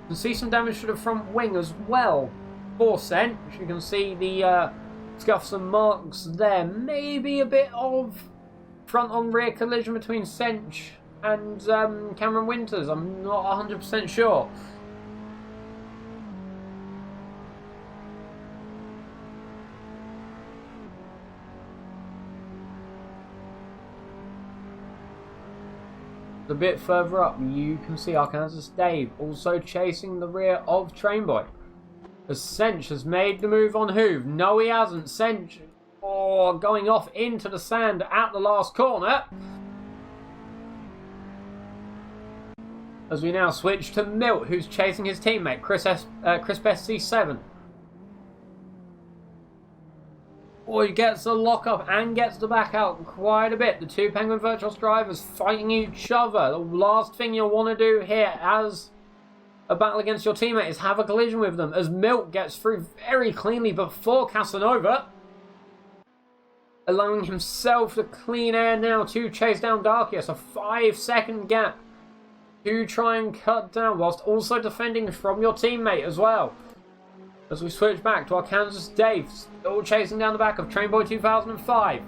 You can see some damage to the front wing as well for Sench. You can see the scuffs and marks there. Maybe a bit of front on rear collision between Sench and Cameron Winters. I'm not 100% sure. A bit further up, you can see Arkansas Dave also chasing the rear of Trainboy. As Sench has made the move on Hoove. No, he hasn't. Sench going off into the sand at the last corner. As we now switch to Milt, who's chasing his teammate, Chris SC7. He gets the lock up and gets the back out quite a bit. The two Penguin Virtuos drivers fighting each other. The last thing you'll want to do here as a battle against your teammate is have a collision with them. As Milt gets through very cleanly before Casanova, allowing himself the clean air now to chase down Darkius. A 5-second gap to try and cut down, whilst also defending from your teammate as well. As we switch back to Arkansas Dave, still chasing down the back of Trainboy 2005.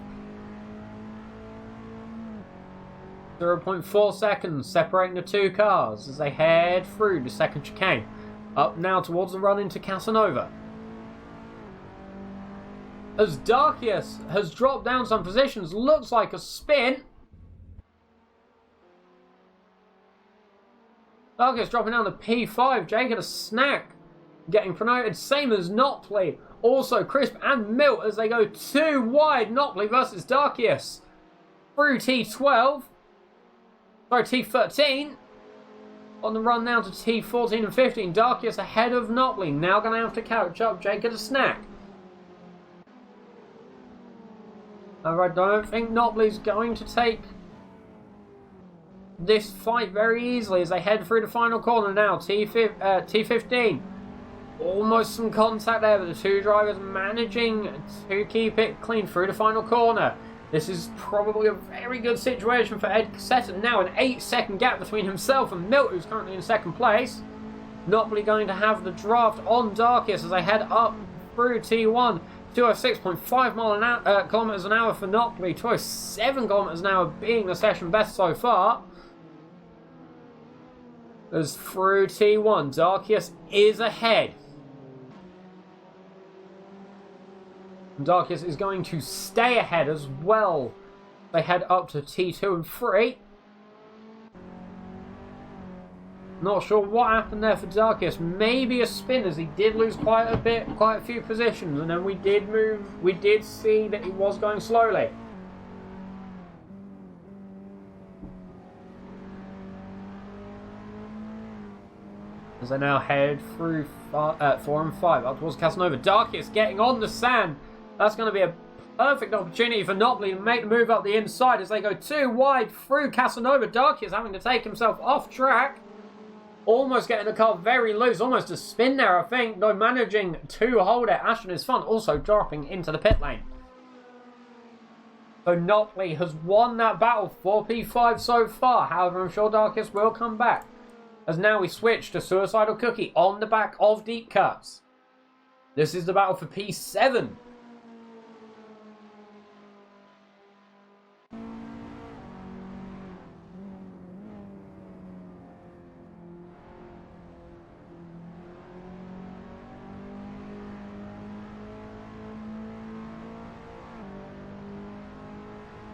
0.4 seconds separating the two cars as they head through the second chicane. Up now towards the run into Casanova. As Darkius has dropped down some positions, looks like a spin. Darkius dropping down to P5, Jacob a snack. Getting promoted, same as Nopley. Also Crisp and Milt as they go too wide. Nopley versus Darkius. Through T12. Sorry, T13. On the run now to T14 and 15. Darkius ahead of Nopley. Now going to have to catch up Jacob a snack. I don't think Nopley's going to take this fight very easily as they head through the final corner now. T15. Almost some contact there, but the two drivers managing to keep it clean through the final corner. This is probably a very good situation for Ed Cassetta. Now an 8-second gap between himself and Milt, who's currently in second place. Not going to have the draft on Darkius as they head up through T1. 206.5 kilometers an hour for Notley. 207 kilometers an hour being the session best so far. As through T1, Darkius is ahead. Darkius is going to stay ahead as well. They head up to T2 and 3. Not sure what happened there for Darkius. Maybe a spin, as he did lose quite a few positions, and then we did see that he was going slowly. As they now head through 4 and 5 up towards Casanova. Darkius getting on the sand. That's going to be a perfect opportunity for Notley to make the move up the inside as they go too wide through Casanova. Darkius having to take himself off track. Almost getting the car very loose. Almost a spin there, I think. Though managing to hold it. Ashton is fun. Also dropping into the pit lane. So Notley has won that battle for P5 so far. However, I'm sure Darkius will come back. As now we switch to Suicidal Cookie on the back of Deep Cuts. This is the battle for P7.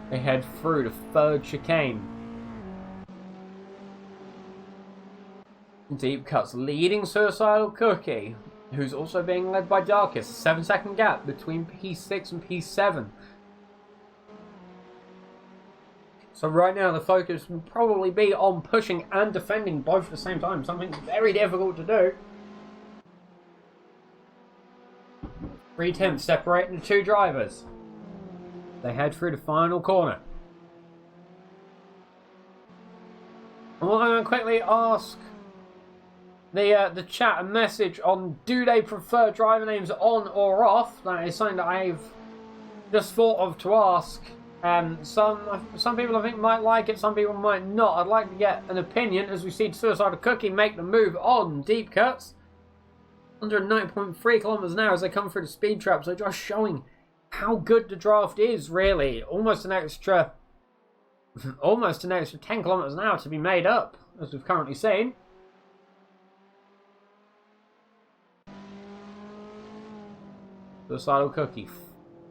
They head through the third chicane. Deep Cuts leading Suicidal Cookie, who's also being led by Darkius. A 7-second gap between P6 and P7. So right now the focus will probably be on pushing and defending both at the same time. Something very difficult to do. 3/10 separating the two drivers. They head through the final corner. And I'm going to quickly ask the chat a message on, do they prefer driver names on or off? That is something that I've just thought of to ask. Some people I think might like it, some people might not. I'd like to get an opinion as we see Suicidal Cookie make the move on deep cuts. 109.3 kilometers an hour as they come through the speed trap. So just showing how good the draft is, really. Almost an extra 10 kilometers an hour to be made up, as we've currently seen. Suicidal Cookie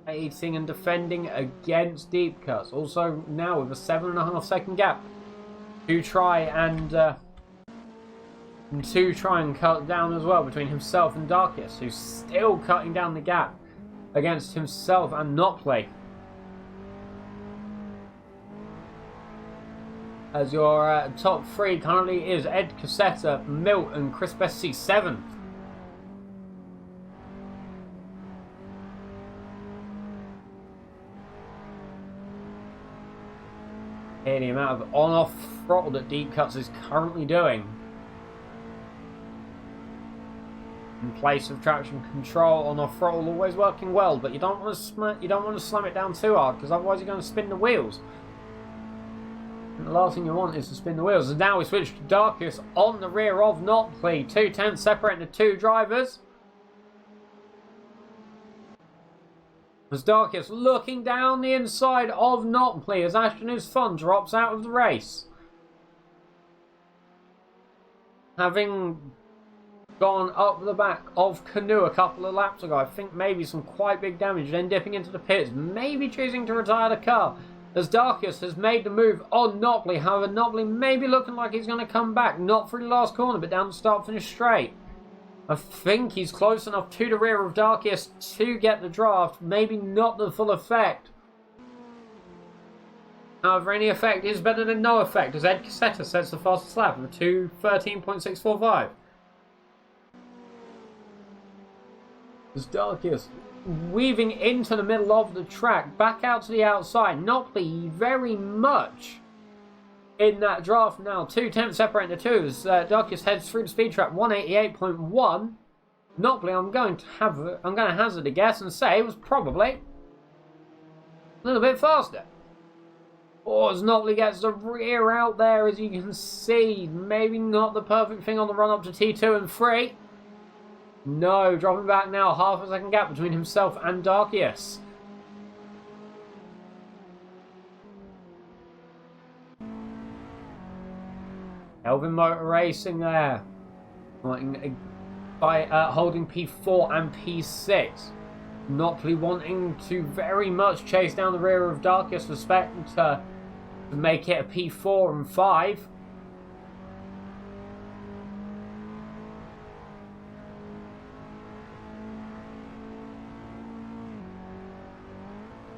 fighting and defending against deep cuts. Also now with a 7.5 second gap to try and cut down as well between himself and Darkest, who's still cutting down the gap against himself and Nopley. As your top three currently is Ed Cassetta, Milt and Chris Bessie 7th. Here the amount of on-off throttle that Deep Cuts is currently doing. In place of traction control, on-off throttle always working well, but you don't want to slam it down too hard because otherwise you're going to spin the wheels. And the last thing you want is to spin the wheels. And now we switch to Darkest on the rear of Notley. 2/10 separating the two drivers. As Darkest looking down the inside of Notley as Ashton Is Fun drops out of the race. Having gone up the back of Canoe a couple of laps ago, I think maybe some quite big damage, then dipping into the pits, maybe choosing to retire the car. As Darkest has made the move on Notley. However, Notley may be looking like he's going to come back. Not through the last corner, but down the start-finish straight. I think he's close enough to the rear of Darkest to get the draft. Maybe not the full effect. However, any effect is better than no effect, as Ed Cassetta sets the fastest lap of a 2:13.645. As Darkest weaving into the middle of the track, back out to the outside. Notley very much in that draft now. 2/10 separating the two as Darkest heads through the speed trap. 188.1. Notley, I'm going to hazard a guess and say it was probably a little bit faster. Or as Notley gets the rear out there, as you can see, maybe not the perfect thing on the run up to T2 and 3. No, dropping back now, half a second gap between himself and Darkest. Elvin Motor Racing there, by holding P4 and P6. Notley wanting to very much chase down the rear of Darkest, expecting to make it a P4 and 5.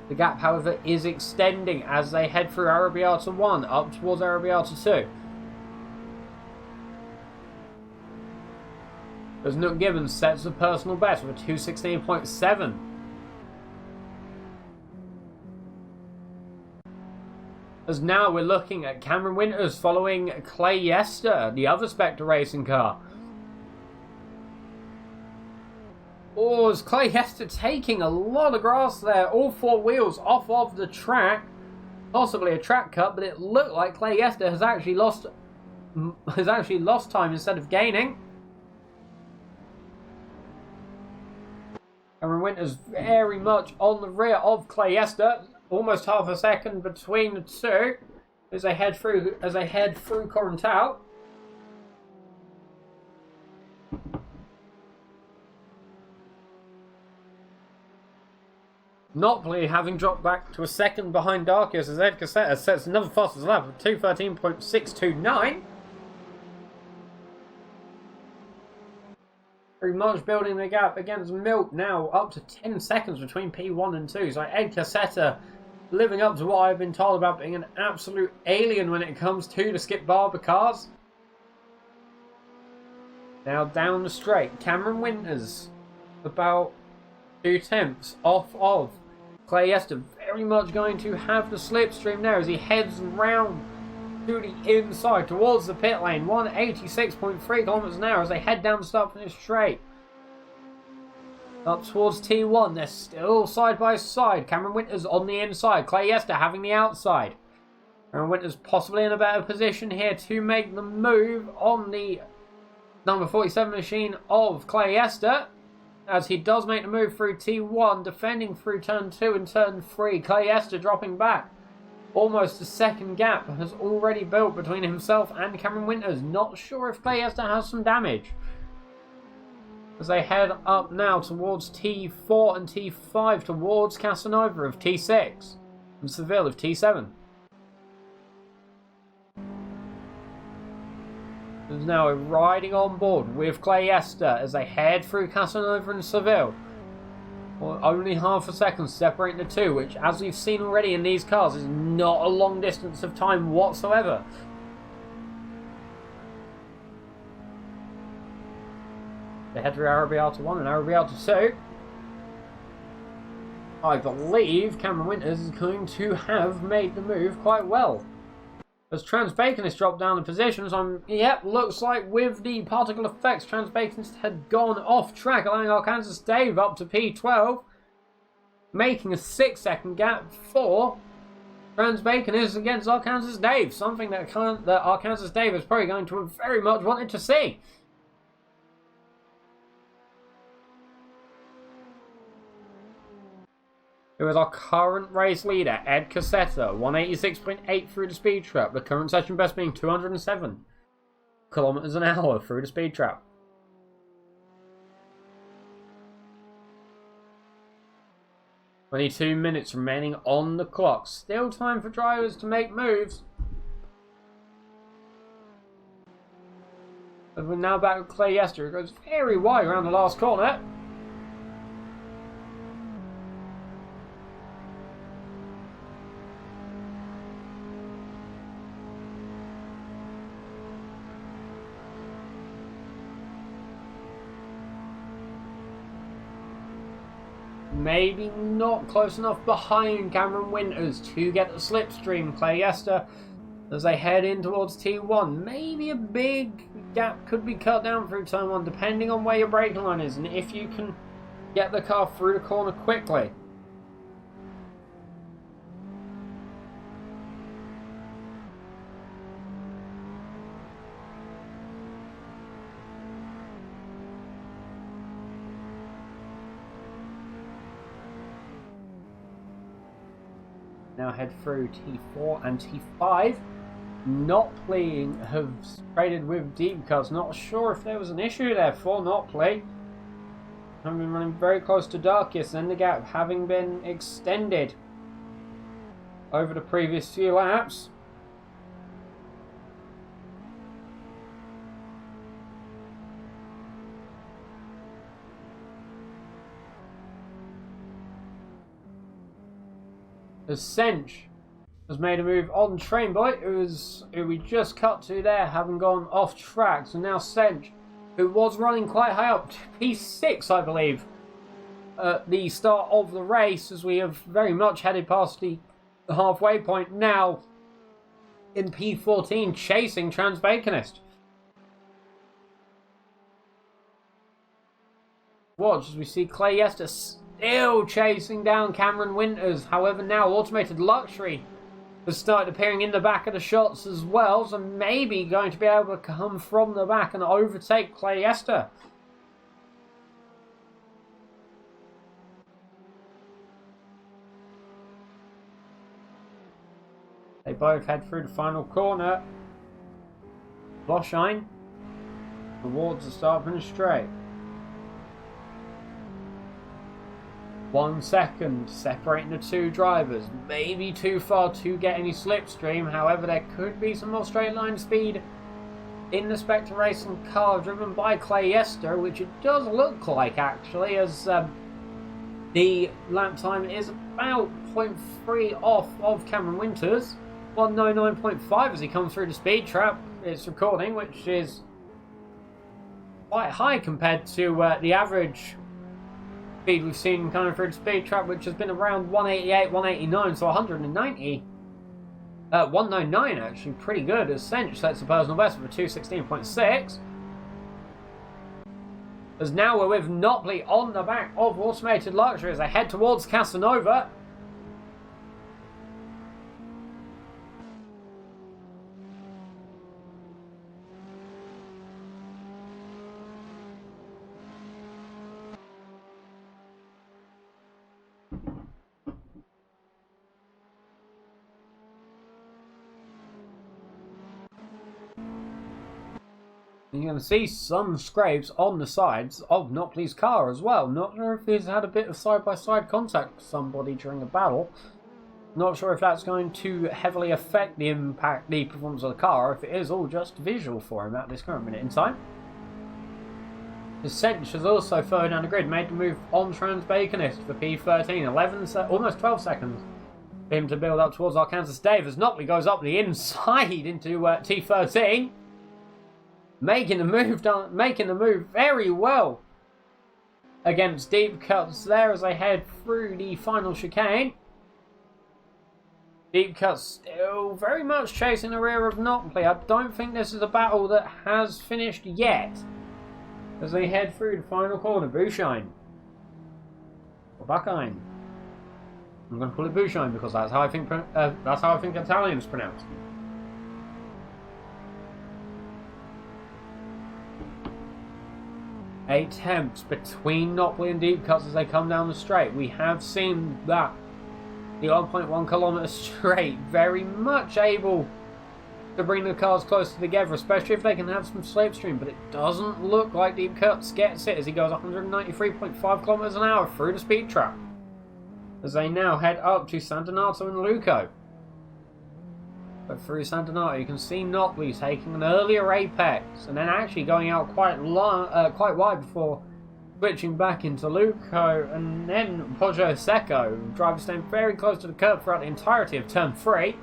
The gap, however, is extending as they head through Arabiata 1 up towards Arabiata 2. As Nook Gibbons sets the personal best with a 2:16.7. As now we're looking at Cameron Winters following Clay Yester, the other Spectre racing car. Oh, is Clay Yester taking a lot of grass there. All four wheels off of the track. Possibly a track cut, but it looked like Clay Yester has actually lost time instead of gaining. Cameron Winters very much on the rear of Clay Yester. Almost half a second between the two as they head through Corinthal. Notley having dropped back to a second behind Darkest as Ed Cassetta sets another fastest lap of 2:13.629. Very much building the gap against Milt now, up to 10 seconds between P1 and 2. So Ed Cassetta living up to what I've been told about being an absolute alien when it comes to the Skip Barber cars. Now down the straight, Cameron Winters about 2/10 off of Clay-Ester. Very much going to have the slipstream there as he heads round to the inside towards the pit lane. 186.3 kilometers an hour as they head down the start finish straight. Up towards T1, they're still side by side. Cameron Winters on the inside, Clay-Ester having the outside. Cameron Winters possibly in a better position here to make the move on the number 47 machine of Clay-Ester, as he does make the move through T1, defending through turn 2 and turn 3. Clay-Ester dropping back. Almost a second gap has already built between himself and Cameron Winters. Not sure if Clay-Ester has some damage, as they head up now towards T4 and T5 towards Casanova of T6 and Seville of T7. There's now riding on board with Clay-Ester as they head through Casanova and Seville. Well, only half a second separating the two, which, as we've seen already in these cars, is not a long distance of time whatsoever. They head through Arrabbiata 1 and Arrabbiata 2. I believe Cameron Winters is going to have made the move quite well, as Trans-Bacon has dropped down the positions. Yep, looks like with the particle effects, Trans-Bacon had gone off track, allowing Arkansas Dave up to P12, making a 6-second gap for Trans-Bacon is against Arkansas Dave, something that Arkansas Dave is probably going to have very much wanted to see. It was our current race leader, Ed Casetta, 186.8 through the speed trap, the current session best being 207 kilometers an hour through the speed trap. "22 minutes remaining on the clock. Still time for drivers to make moves. But we're now back with Clay-Ester, who goes very wide around the last corner. Maybe not close enough behind Cameron Winters to get the slipstream. Clay-Ester, as they head in towards T1, maybe a big gap could be cut down through turn 1, depending on where your braking line is and if you can get the car through the corner quickly. Now head through T4 and T5. Notley have traded with deep cuts. Not sure if there was an issue there for Notley. I've been running very close to Darkest, and the gap having been extended over the previous few laps. As Sench has made a move on Trainboy, who we just cut to there, having gone off track. So now Sench, who was running quite high up, P6 I believe, at the start of the race, as we have very much headed past the halfway point, now in P14 chasing Trans-Baconist. Watch as we see Clay-Ester still chasing down Cameron Winters. However, now Automated Luxury has started appearing in the back of the shots as well, so maybe going to be able to come from the back and overtake Clay-Ester. They both head through the final corner. Bloschheim towards the start finish straight. 1 second separating the two drivers. Maybe too far to get any slipstream. However, there could be some more straight line speed in the Spectre Racing car driven by Clay-Ester, which it does look like actually, as the lap time is about 0.3 off of Cameron Winters. 109.5 as he comes through the speed trap. It's recording, which is quite high compared to the average speed we've seen coming through the speed trap, which has been around 188, 189, so 190. 199 actually, pretty good. As Cinch sets the personal best for 216.6. As now we're with Notley on the back of Automated Luxury as they head towards Casanova. You're going to see some scrapes on the sides of Notley's car as well. Not sure if he's had a bit of side-by-side contact with somebody during a battle. Not sure if that's going to heavily affect the performance of the car, or if it is all just visual for him at this current minute in time. The Cinch has also further down the grid made the move on Trans-Baconist for P13, almost 12 seconds for him to build up towards Arkansas Dave as Notley goes up the inside into T13. Making the move very well against Deep Cuts there as they head through the final chicane. Deep Cuts still very much chasing the rear of Notley. I don't think this is a battle that has finished yet as they head through the final corner. Bushine. Or Buckine. I'm going to call it Bushine because that's how I think Italian is pronounced. Attempts between Notley and Deep Cuts as they come down the straight. We have seen that the 1.1 kilometre straight very much able to bring the cars closer together, especially if they can have some slipstream, but it doesn't look like Deep Cuts gets it as he goes 193.5 kilometres an hour through the speed trap as they now head up to Sant'Anato and Luco. But through Sant'Anato, you can see Notley taking an earlier apex and then actually going out quite wide before switching back into Luco, and then Poggio Secco. Driver staying very close to the curb throughout the entirety of turn 3.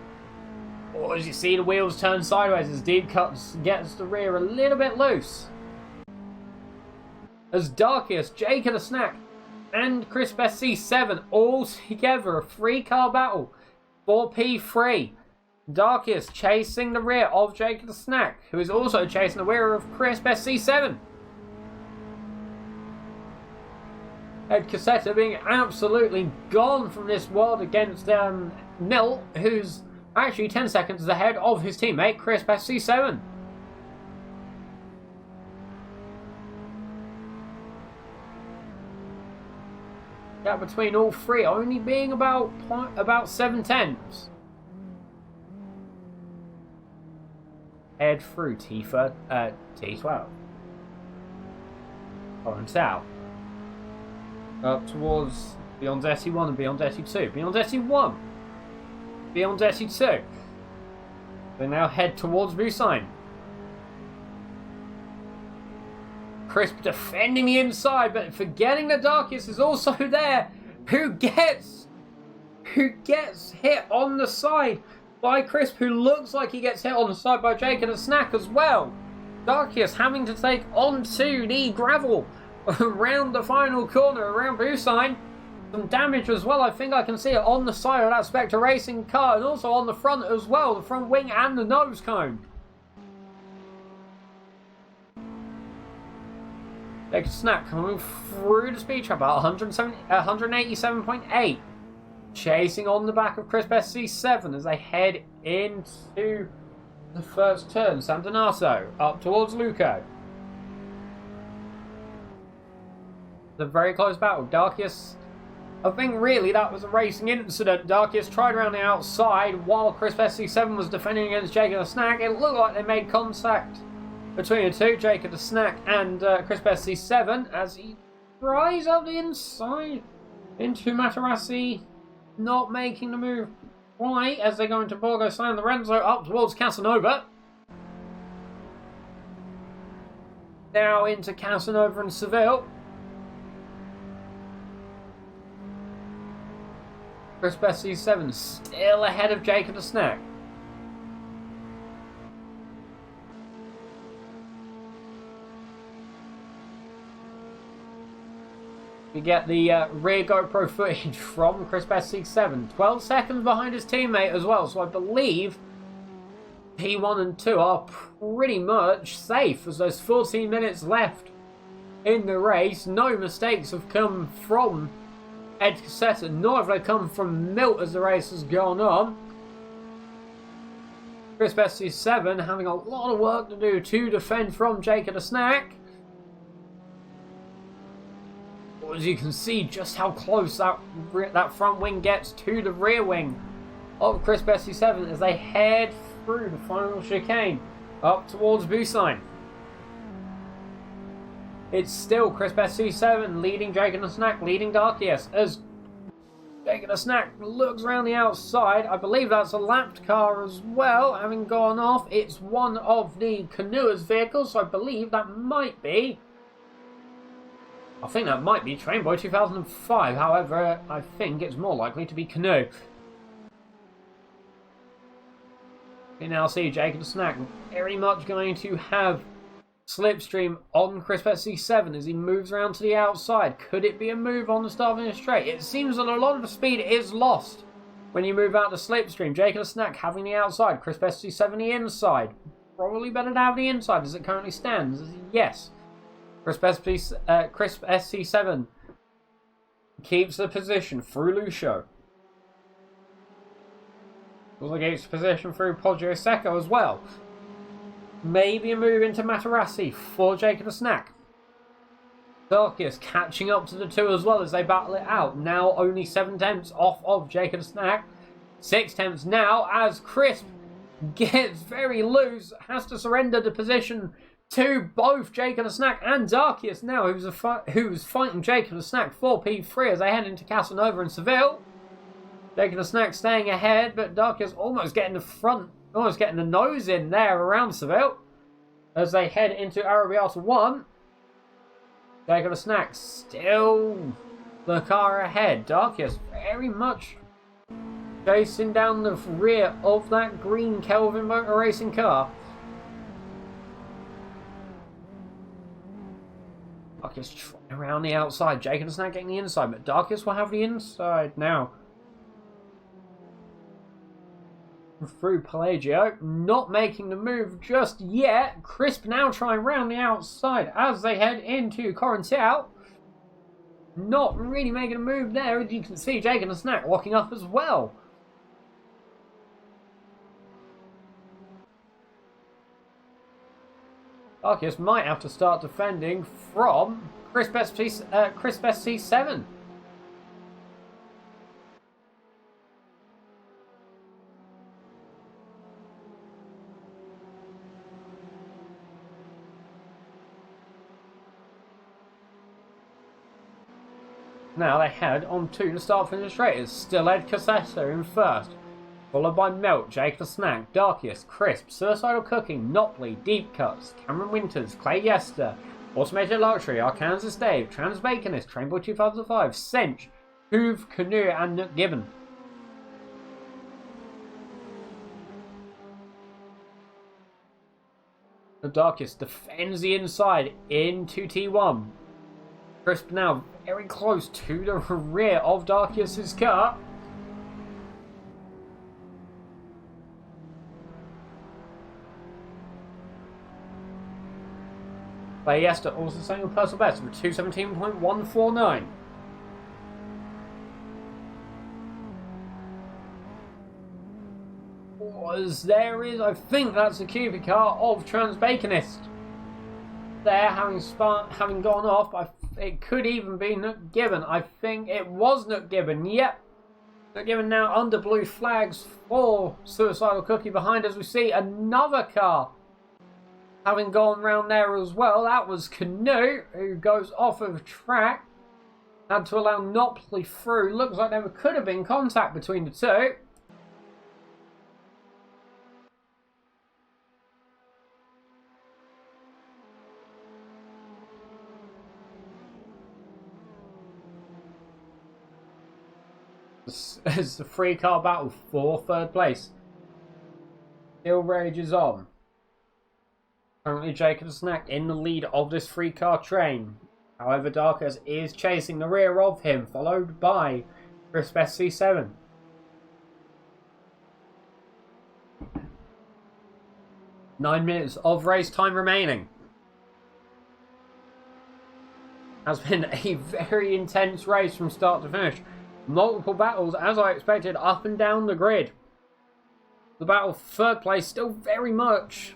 Or as you see the wheels turn sideways as Deep Cuts gets the rear a little bit loose. As Darkiest, Jake of the Snack, and Crisp SC7 all together, a 3-car battle for P3. Darkiest chasing the rear of Jake the Snack, who is also chasing the rear of Crisp SC7. Ed Cassetta being absolutely gone from this world against Milt, who's actually 10 seconds ahead of his teammate Crisp SC7. Gap between all three only being about 7/10. Head through T12. On south. Up towards beyond SE1 and beyond SE2. Beyond SE1. Beyond SE2. They now head towards Busign. Crisp defending the inside, but forgetting the Darkest is also there, who gets hit on the side by Crisp, who looks like he gets hit on the side by Jake and a Snack as well. Darkiest having to take onto the gravel around the final corner, around Busign. Some damage as well, I think I can see it on the side of that Spectre Racing car, and also on the front as well, the front wing and the nose cone. Jake and Snack coming through the speed trap at 187.8. Chasing on the back of Crisp SC7 as they head into the first turn. Sant'Anato up towards Luco. It's a very close battle. Darkiest, I think really that was a racing incident. Darkiest tried around the outside while Crisp SC7 was defending against Jake and the Snack. It looked like they made contact between the two, Jake and the Snack and Crisp SC7, as he tries up the inside into Materassi. Not making the move quite as they go into Borgo San Lorenzo up towards Casanova. Now into Casanova and Seville. Crisp SC7 still ahead of Jake and the Snack. We get the rear GoPro footage from Crisp SC7. 12 seconds behind his teammate as well, so I believe P1 and 2 are pretty much safe as there's 14 minutes left in the race. No mistakes have come from Ed Cassetta, nor have they come from Milt as the race has gone on. Crisp SC7 having a lot of work to do to defend from Jake the Snack. As you can see just how close that front wing gets to the rear wing of Crisp SC7 as they head through the final chicane up towards Busign. It's still Crisp SC7 leading Jake the Snack, leading Darkius as Jake the Snack looks around the outside. I believe that's a lapped car as well, having gone off. It's one of the Canoe's vehicles, so I believe that might be... I think that might be Trainboy 2005, however, I think it's more likely to be Canoe. We now see Jake the Snack very much going to have slipstream on Crisp SC7 as he moves around to the outside. Could it be a move on the start of the straight? It seems that a lot of the speed is lost when you move out the slipstream. Jake the Snack having the outside, Crisp SC7 the inside. Probably better to have the inside as it currently stands. Yes. Crisp SC7 keeps the position through Lucio. Also keeps the position through Poggio Secco as well. Maybe a move into Matarazzi for Jake the Snack. Darkius catching up to the two as well as they battle it out. Now only 7 tenths off of Jake the Snack. 6 tenths now as Crisp gets very loose. Has to surrender the position to both Jake the Snack and Darkius now, who's fighting Jake the Snack for P3 as they head into Casanova and Seville. Jake the Snack staying ahead, but Darkius almost getting the front, almost getting the nose in there around Seville as they head into Arrabbiata 1. Jake the Snack still the car ahead. Darkius very much chasing down the rear of that green Kelvin Motor Racing car. Darkius trying around the outside. Jake the Snack getting the inside, but Darkius will have the inside now. Through Pelagio, not making the move just yet. Crisp now trying round the outside as they head into Corinthia. Not really making a move there, as you can see Jake the Snack locking up as well. Darkius might have to start defending from Crisp SC7. Now they head on to the start finish straight. It's still Ed Cassetta in first, followed by Melt, Jake the Snack, Darkius, Crisp, Suicidal Cooking, Nopley, Deep Cuts, Cameron Winters, Clay Yester, Automated Luxury, Arkansas Dave, Trans Baconist, Trainboy 2005, Cinch, Hoove, Canoe, and Nook Gibbon. The Darkius defends the inside into T1. Crisp now very close to the rear of Darkius's car. Bayesta also setting a personal best of 217.149. As there is, I think that's a cubic car of Trans Baconist. There, having gone off, it could even be Nook Gibbon. I think it was Nook Gibbon. Yep. Nook Gibbon now under blue flags for Suicidal Cookie behind us. We see another car having gone round there as well. That was Canoe, who goes off of track. Had to allow Nopley through. Looks like there could have been contact between the two. As the 3-car battle for third place still rages on. Currently Jake the Snack in the lead of this 3-car train. However, Darkus is chasing the rear of him, followed by Crisp SC7. Nine minutes of race time remaining. Has been a very intense race from start to finish. Multiple battles, as I expected, up and down the grid. The battle for third place still very much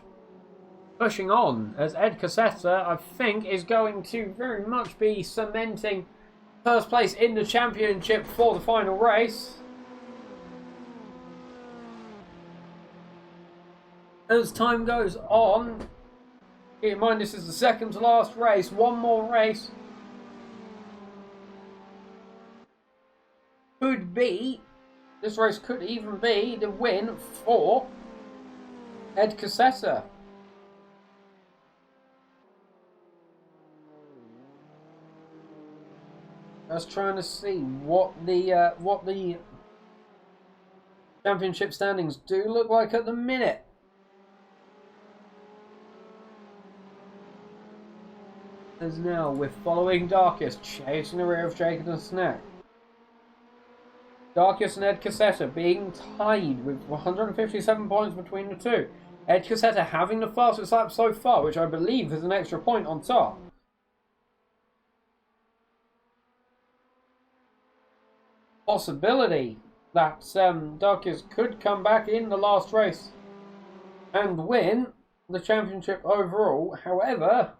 pushing on, as Ed Cassetta, I think, is going to very much be cementing first place in the championship for the final race. As time goes on, keep in mind this is the second to last race, one more race could be, this race could even be the win for Ed Cassetta. Just trying to see what the championship standings do look like at the minute. As now we're following Darkus, chasing the rear of Jacob and Snack. Darkus and Ed Cassetta being tied with 157 points between the two. Ed Cassetta having the fastest lap so far, which I believe is an extra point on top. Possibility that Darkus could come back in the last race and win the championship overall. However,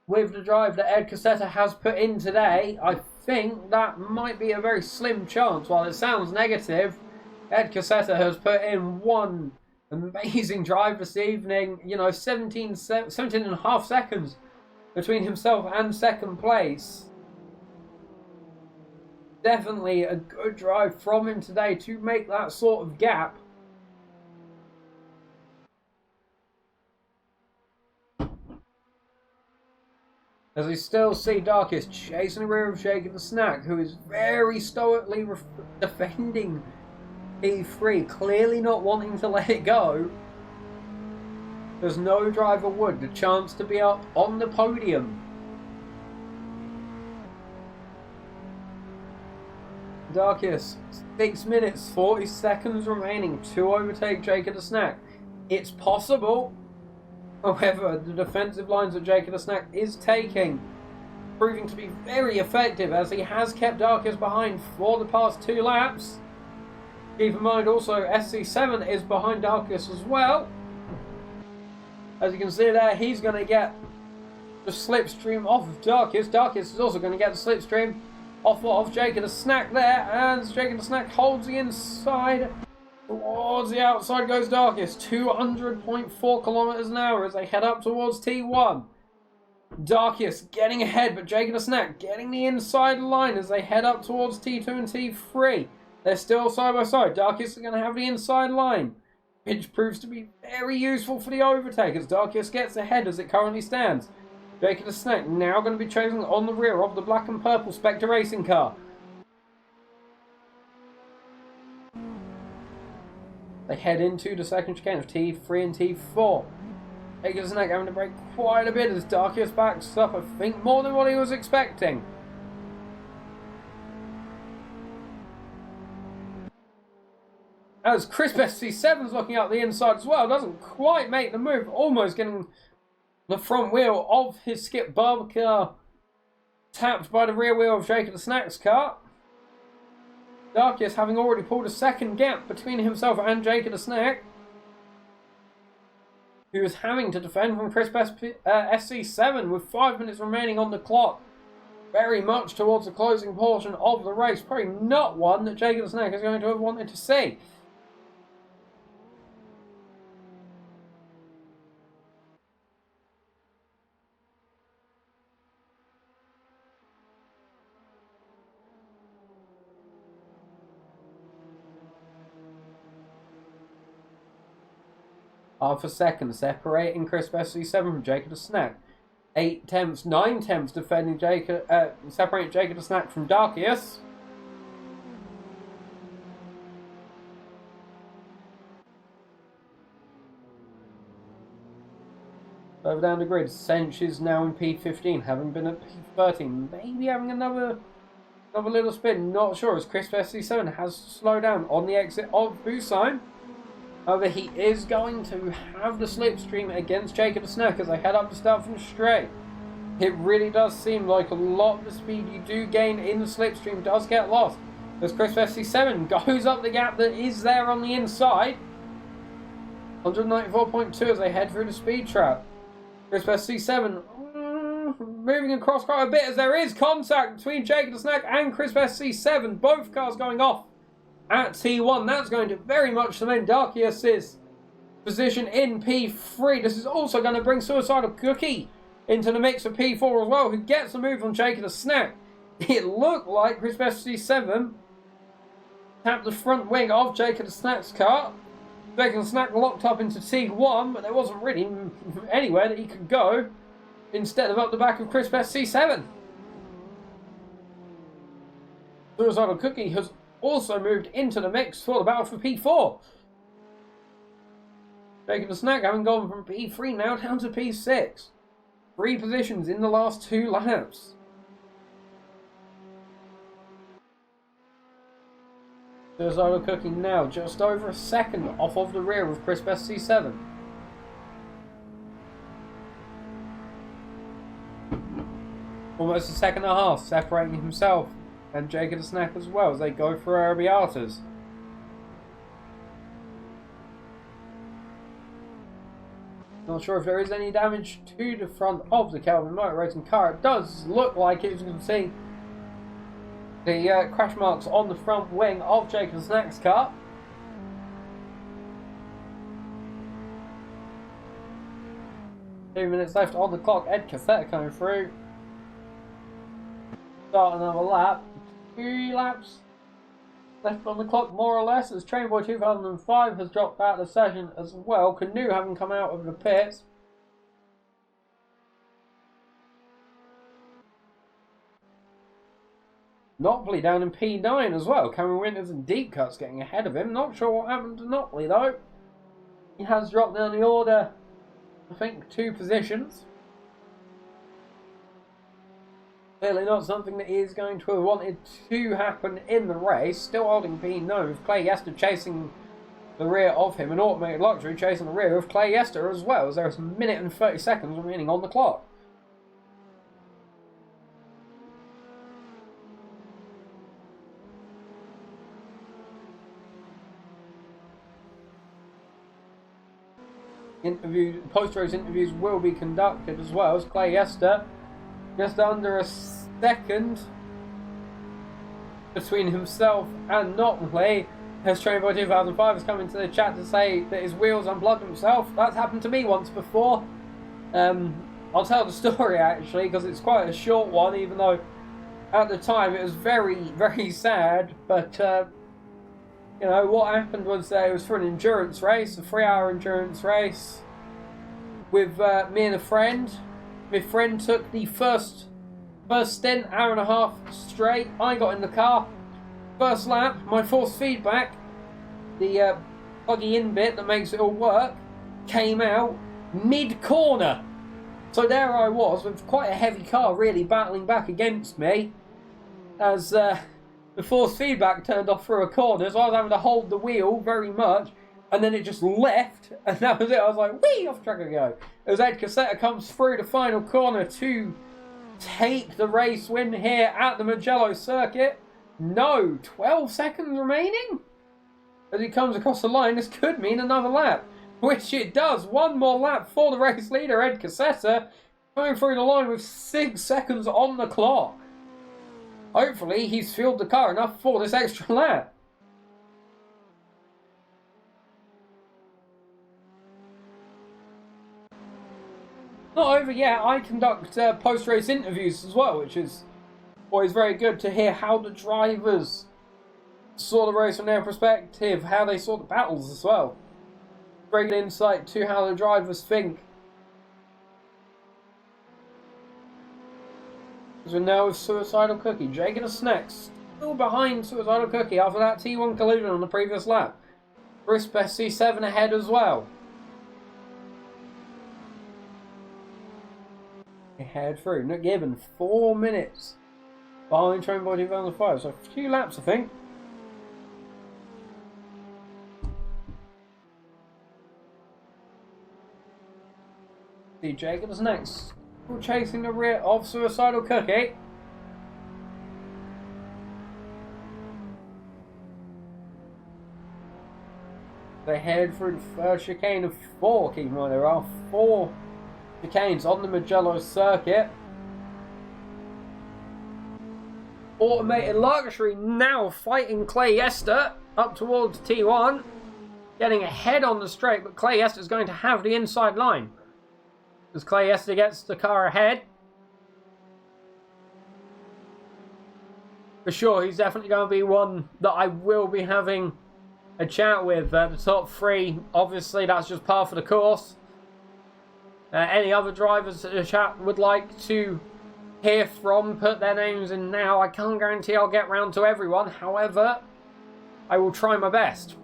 with the drive that Ed Cassetta has put in today, I think that might be a very slim chance. While it sounds negative, Ed Cassetta has put in one amazing drive this evening. You know, 17 and a half seconds between himself and second place. Definitely a good drive from him today to make that sort of gap. As we still see Darkus chasing the rear of Jacob the Snack, who is very stoically defending P3, clearly not wanting to let it go. There's no driver would. The chance to be up on the podium. Darkus, 6 minutes, 40 seconds remaining to overtake Jacob the Snack. It's possible. However, the defensive lines that Jacob the Snack is taking, proving to be very effective, as he has kept Darkus behind for the past 2 laps. Keep in mind also SC7 is behind Darkus as well. As you can see there, he's going to get the slipstream off of Darkus. Darkus is also going to get the slipstream off of Jacob the Snack there, and Jacob the Snack holds the inside. Towards the outside goes Darkus, 200.4 kilometers an hour as they head up towards T1. Darkus getting ahead, but Jacob the Snack getting the inside line as they head up towards T2 and T3. They're still side by side. Darkus is going to have the inside line, which proves to be very useful for the overtake as Darkus gets ahead as it currently stands. Jacob the Snack now going to be chasing on the rear of the black and purple Spectre racing car. They head into the second chicane of T3 and T4. Jacob the Snack having to brake quite a bit as Darkus backs up, I think, more than what he was expecting. As Crisp SC7's looking out the inside as well, doesn't quite make the move, almost getting the front wheel of his Skip Barber car tapped by the rear wheel of Jacob the Snack's car. Darkus having already pulled a second gap between himself and Jacob the Snack, who is having to defend from Crisp SC7 with 5 minutes remaining on the clock. Very much towards the closing portion of the race. Probably not one that Jacob the Snack is going to have wanted to see. Half a second separating Crisp SC7 from Jacob the Snack. 8 tenths, 9 tenths defending separating Jacob the Snack from Darkus. Further down the grid, Sench is now in P15, having been at P13. Maybe having another little spin, not sure, as Crisp SC7 has to slow down on the exit of Busan. However, he is going to have the slipstream against Jacob Snack as they head up the start from straight. It really does seem like a lot of the speed you do gain in the slipstream does get lost, as Crisp SC7 goes up the gap that is there on the inside. 194.2 as they head through the speed trap. Crisp SC7 moving across quite a bit as there is contact between Jacob the Snack and Crisp SC7. Both cars going off at T1. That's going to very much cement Darkius's position in P3. This is also going to bring Suicidal Cookie into the mix for P4 as well, who gets a move on Jacob the Snack. It looked like Crisp SC7 tapped the front wing of Jacob the Snack's car. Jacob the Snack locked up into T1, but there wasn't really anywhere that he could go instead of up the back of Crisp SC7. Suicidal Cookie has also moved into the mix for the battle for P4. Jacob the Snack having gone from P3 now down to P6. 3 positions in the last 2 laps. Suicidal Cookie now just over a second off of the rear of Crisp SC7. Almost a second and a half separating himself and Jacob the Snack as well as they go for Arabiatas. Not sure if there is any damage to the front of the Kelvin Motor Racing car. It does look like it, as you can see the crash marks on the front wing of Jacob the Snack's car. Two minutes left on the clock. Ed Cassetta coming through. Start another lap. 2 laps left on the clock, more or less, as Trainboy 2005 has dropped out of the session as well. Canoe having come out of the pits. Notley down in P9 as well. Cameron Winters and Deep Cuts getting ahead of him. Not sure what happened to Notley though. He has dropped down the order, I think, 2 positions. Clearly not something that is going to have wanted to happen in the race. Still holding P9 with Clay Yester chasing the rear of him. And Automated Luxury chasing the rear of Clay Yester as well, as there is 1 minute and 30 seconds remaining on the clock. Post-race interviews will be conducted as well, as Clay Yester just under a second between himself and Notley, as Trainboy 2005 has come into the chat to say that his wheels unplugged himself. That's happened to me once before. I'll tell the story actually, because it's quite a short one, even though at the time it was very, very sad. But you know, what happened was it was for an endurance race, a 3-hour endurance race with me and a friend. My friend took the first stint, hour and a half straight. I got in the car. First lap, my force feedback, the pluggy in bit that makes it all work, came out mid-corner. So there I was with quite a heavy car really battling back against me as the force feedback turned off through a corner. So I was having to hold the wheel very much. And then it just left, and that was it. I was like, whee, off track I go. As Ed Cassetta comes through the final corner to take the race win here at the Mugello Circuit. No, 12 seconds remaining? As he comes across the line, this could mean another lap. Which it does. 1 more lap for the race leader, Ed Cassetta, coming through the line with 6 seconds on the clock. Hopefully, he's fueled the car enough for this extra lap. Not over yet. I conduct post-race interviews as well, which is always very good to hear how the drivers saw the race from their perspective, how they saw the battles as well. Very good insight to how the drivers think. As we know with Suicidal Cookie, Jacob the Snack still behind Suicidal Cookie after that T1 collision on the previous lap. Crisp SC7 ahead as well. They head through. Nick Gibbon, 4 minutes behind Train Boy 2005. So a few laps, I think. See Jacobs next. We're chasing the rear of Suicidal Cookie. They head through the first chicane of 4. Keep in mind, there are 4 chicanes on the Mugello Circuit. Automated Luxury now fighting Clay Yester up towards T1. Getting ahead on the straight, but Clay Yester is going to have the inside line. As Clay Yester gets the car ahead. For sure, he's definitely going to be one that I will be having a chat with. The top 3, obviously, that's just par for the course. Any other drivers that the chat would like to hear from, put their names in now. I can't guarantee I'll get round to everyone. However, I will try my best.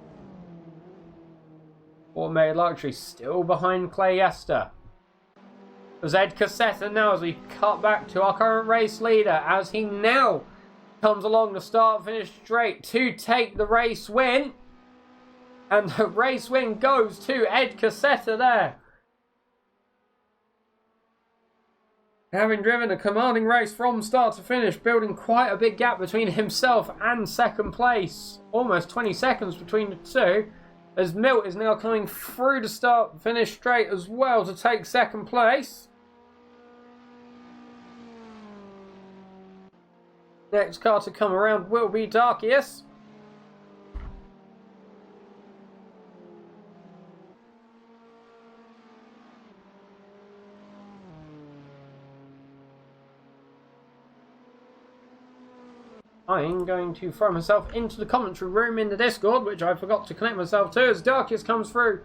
Automated Luxury still behind Clay Yester. There's Ed Cassetta now as we cut back to our current race leader as he now comes along the start-finish straight to take the race win. And the race win goes to Ed Cassetta there. Having driven a commanding race from start to finish, building quite a big gap between himself and second place. Almost 20 seconds between the two. As Milt is now coming through the start-finish straight as well to take second place. Next car to come around will be Darkius. I'm going to throw myself into the commentary room in the Discord, which I forgot to connect myself to, as Darkius comes through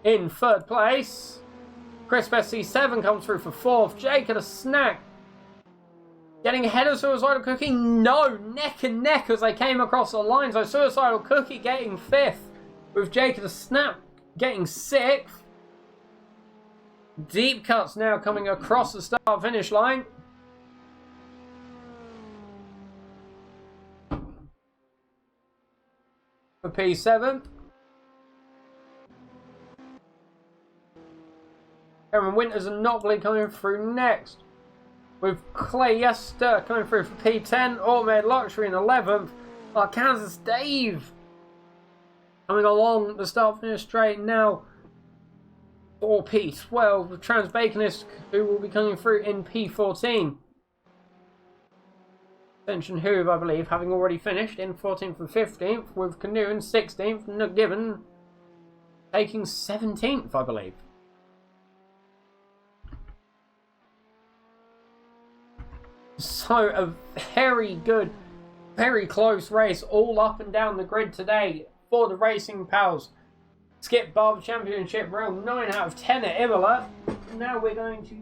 in 3rd place. Crisp SC7 comes through for 4th. Jake at a snack. Getting ahead of Suicidal Cookie? No! Neck and neck as they came across the line. So Suicidal Cookie getting 5th, with Jake at a snap getting 6th. Deep cuts now coming across the start-finish line. For P7. Cameron Winters and Knockley coming through next. With Clay Yester coming through for P10. Automated Luxury in 11th. Kansas Dave coming along the start finish straight now for P12. With Trans Baconist who will be coming through in P14. Ascension Hoove, I believe, having already finished in 14th and 15th, with Canoe in 16th, and Gibbon taking 17th, I believe. So, a very good, very close race all up and down the grid today for the Racing Pals Skip Barber Championship, round 9 out of 10 at Imola. Now we're going to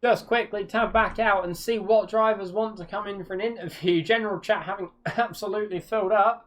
just quickly tab back out and see what drivers want to come in for an interview. General chat having absolutely filled up.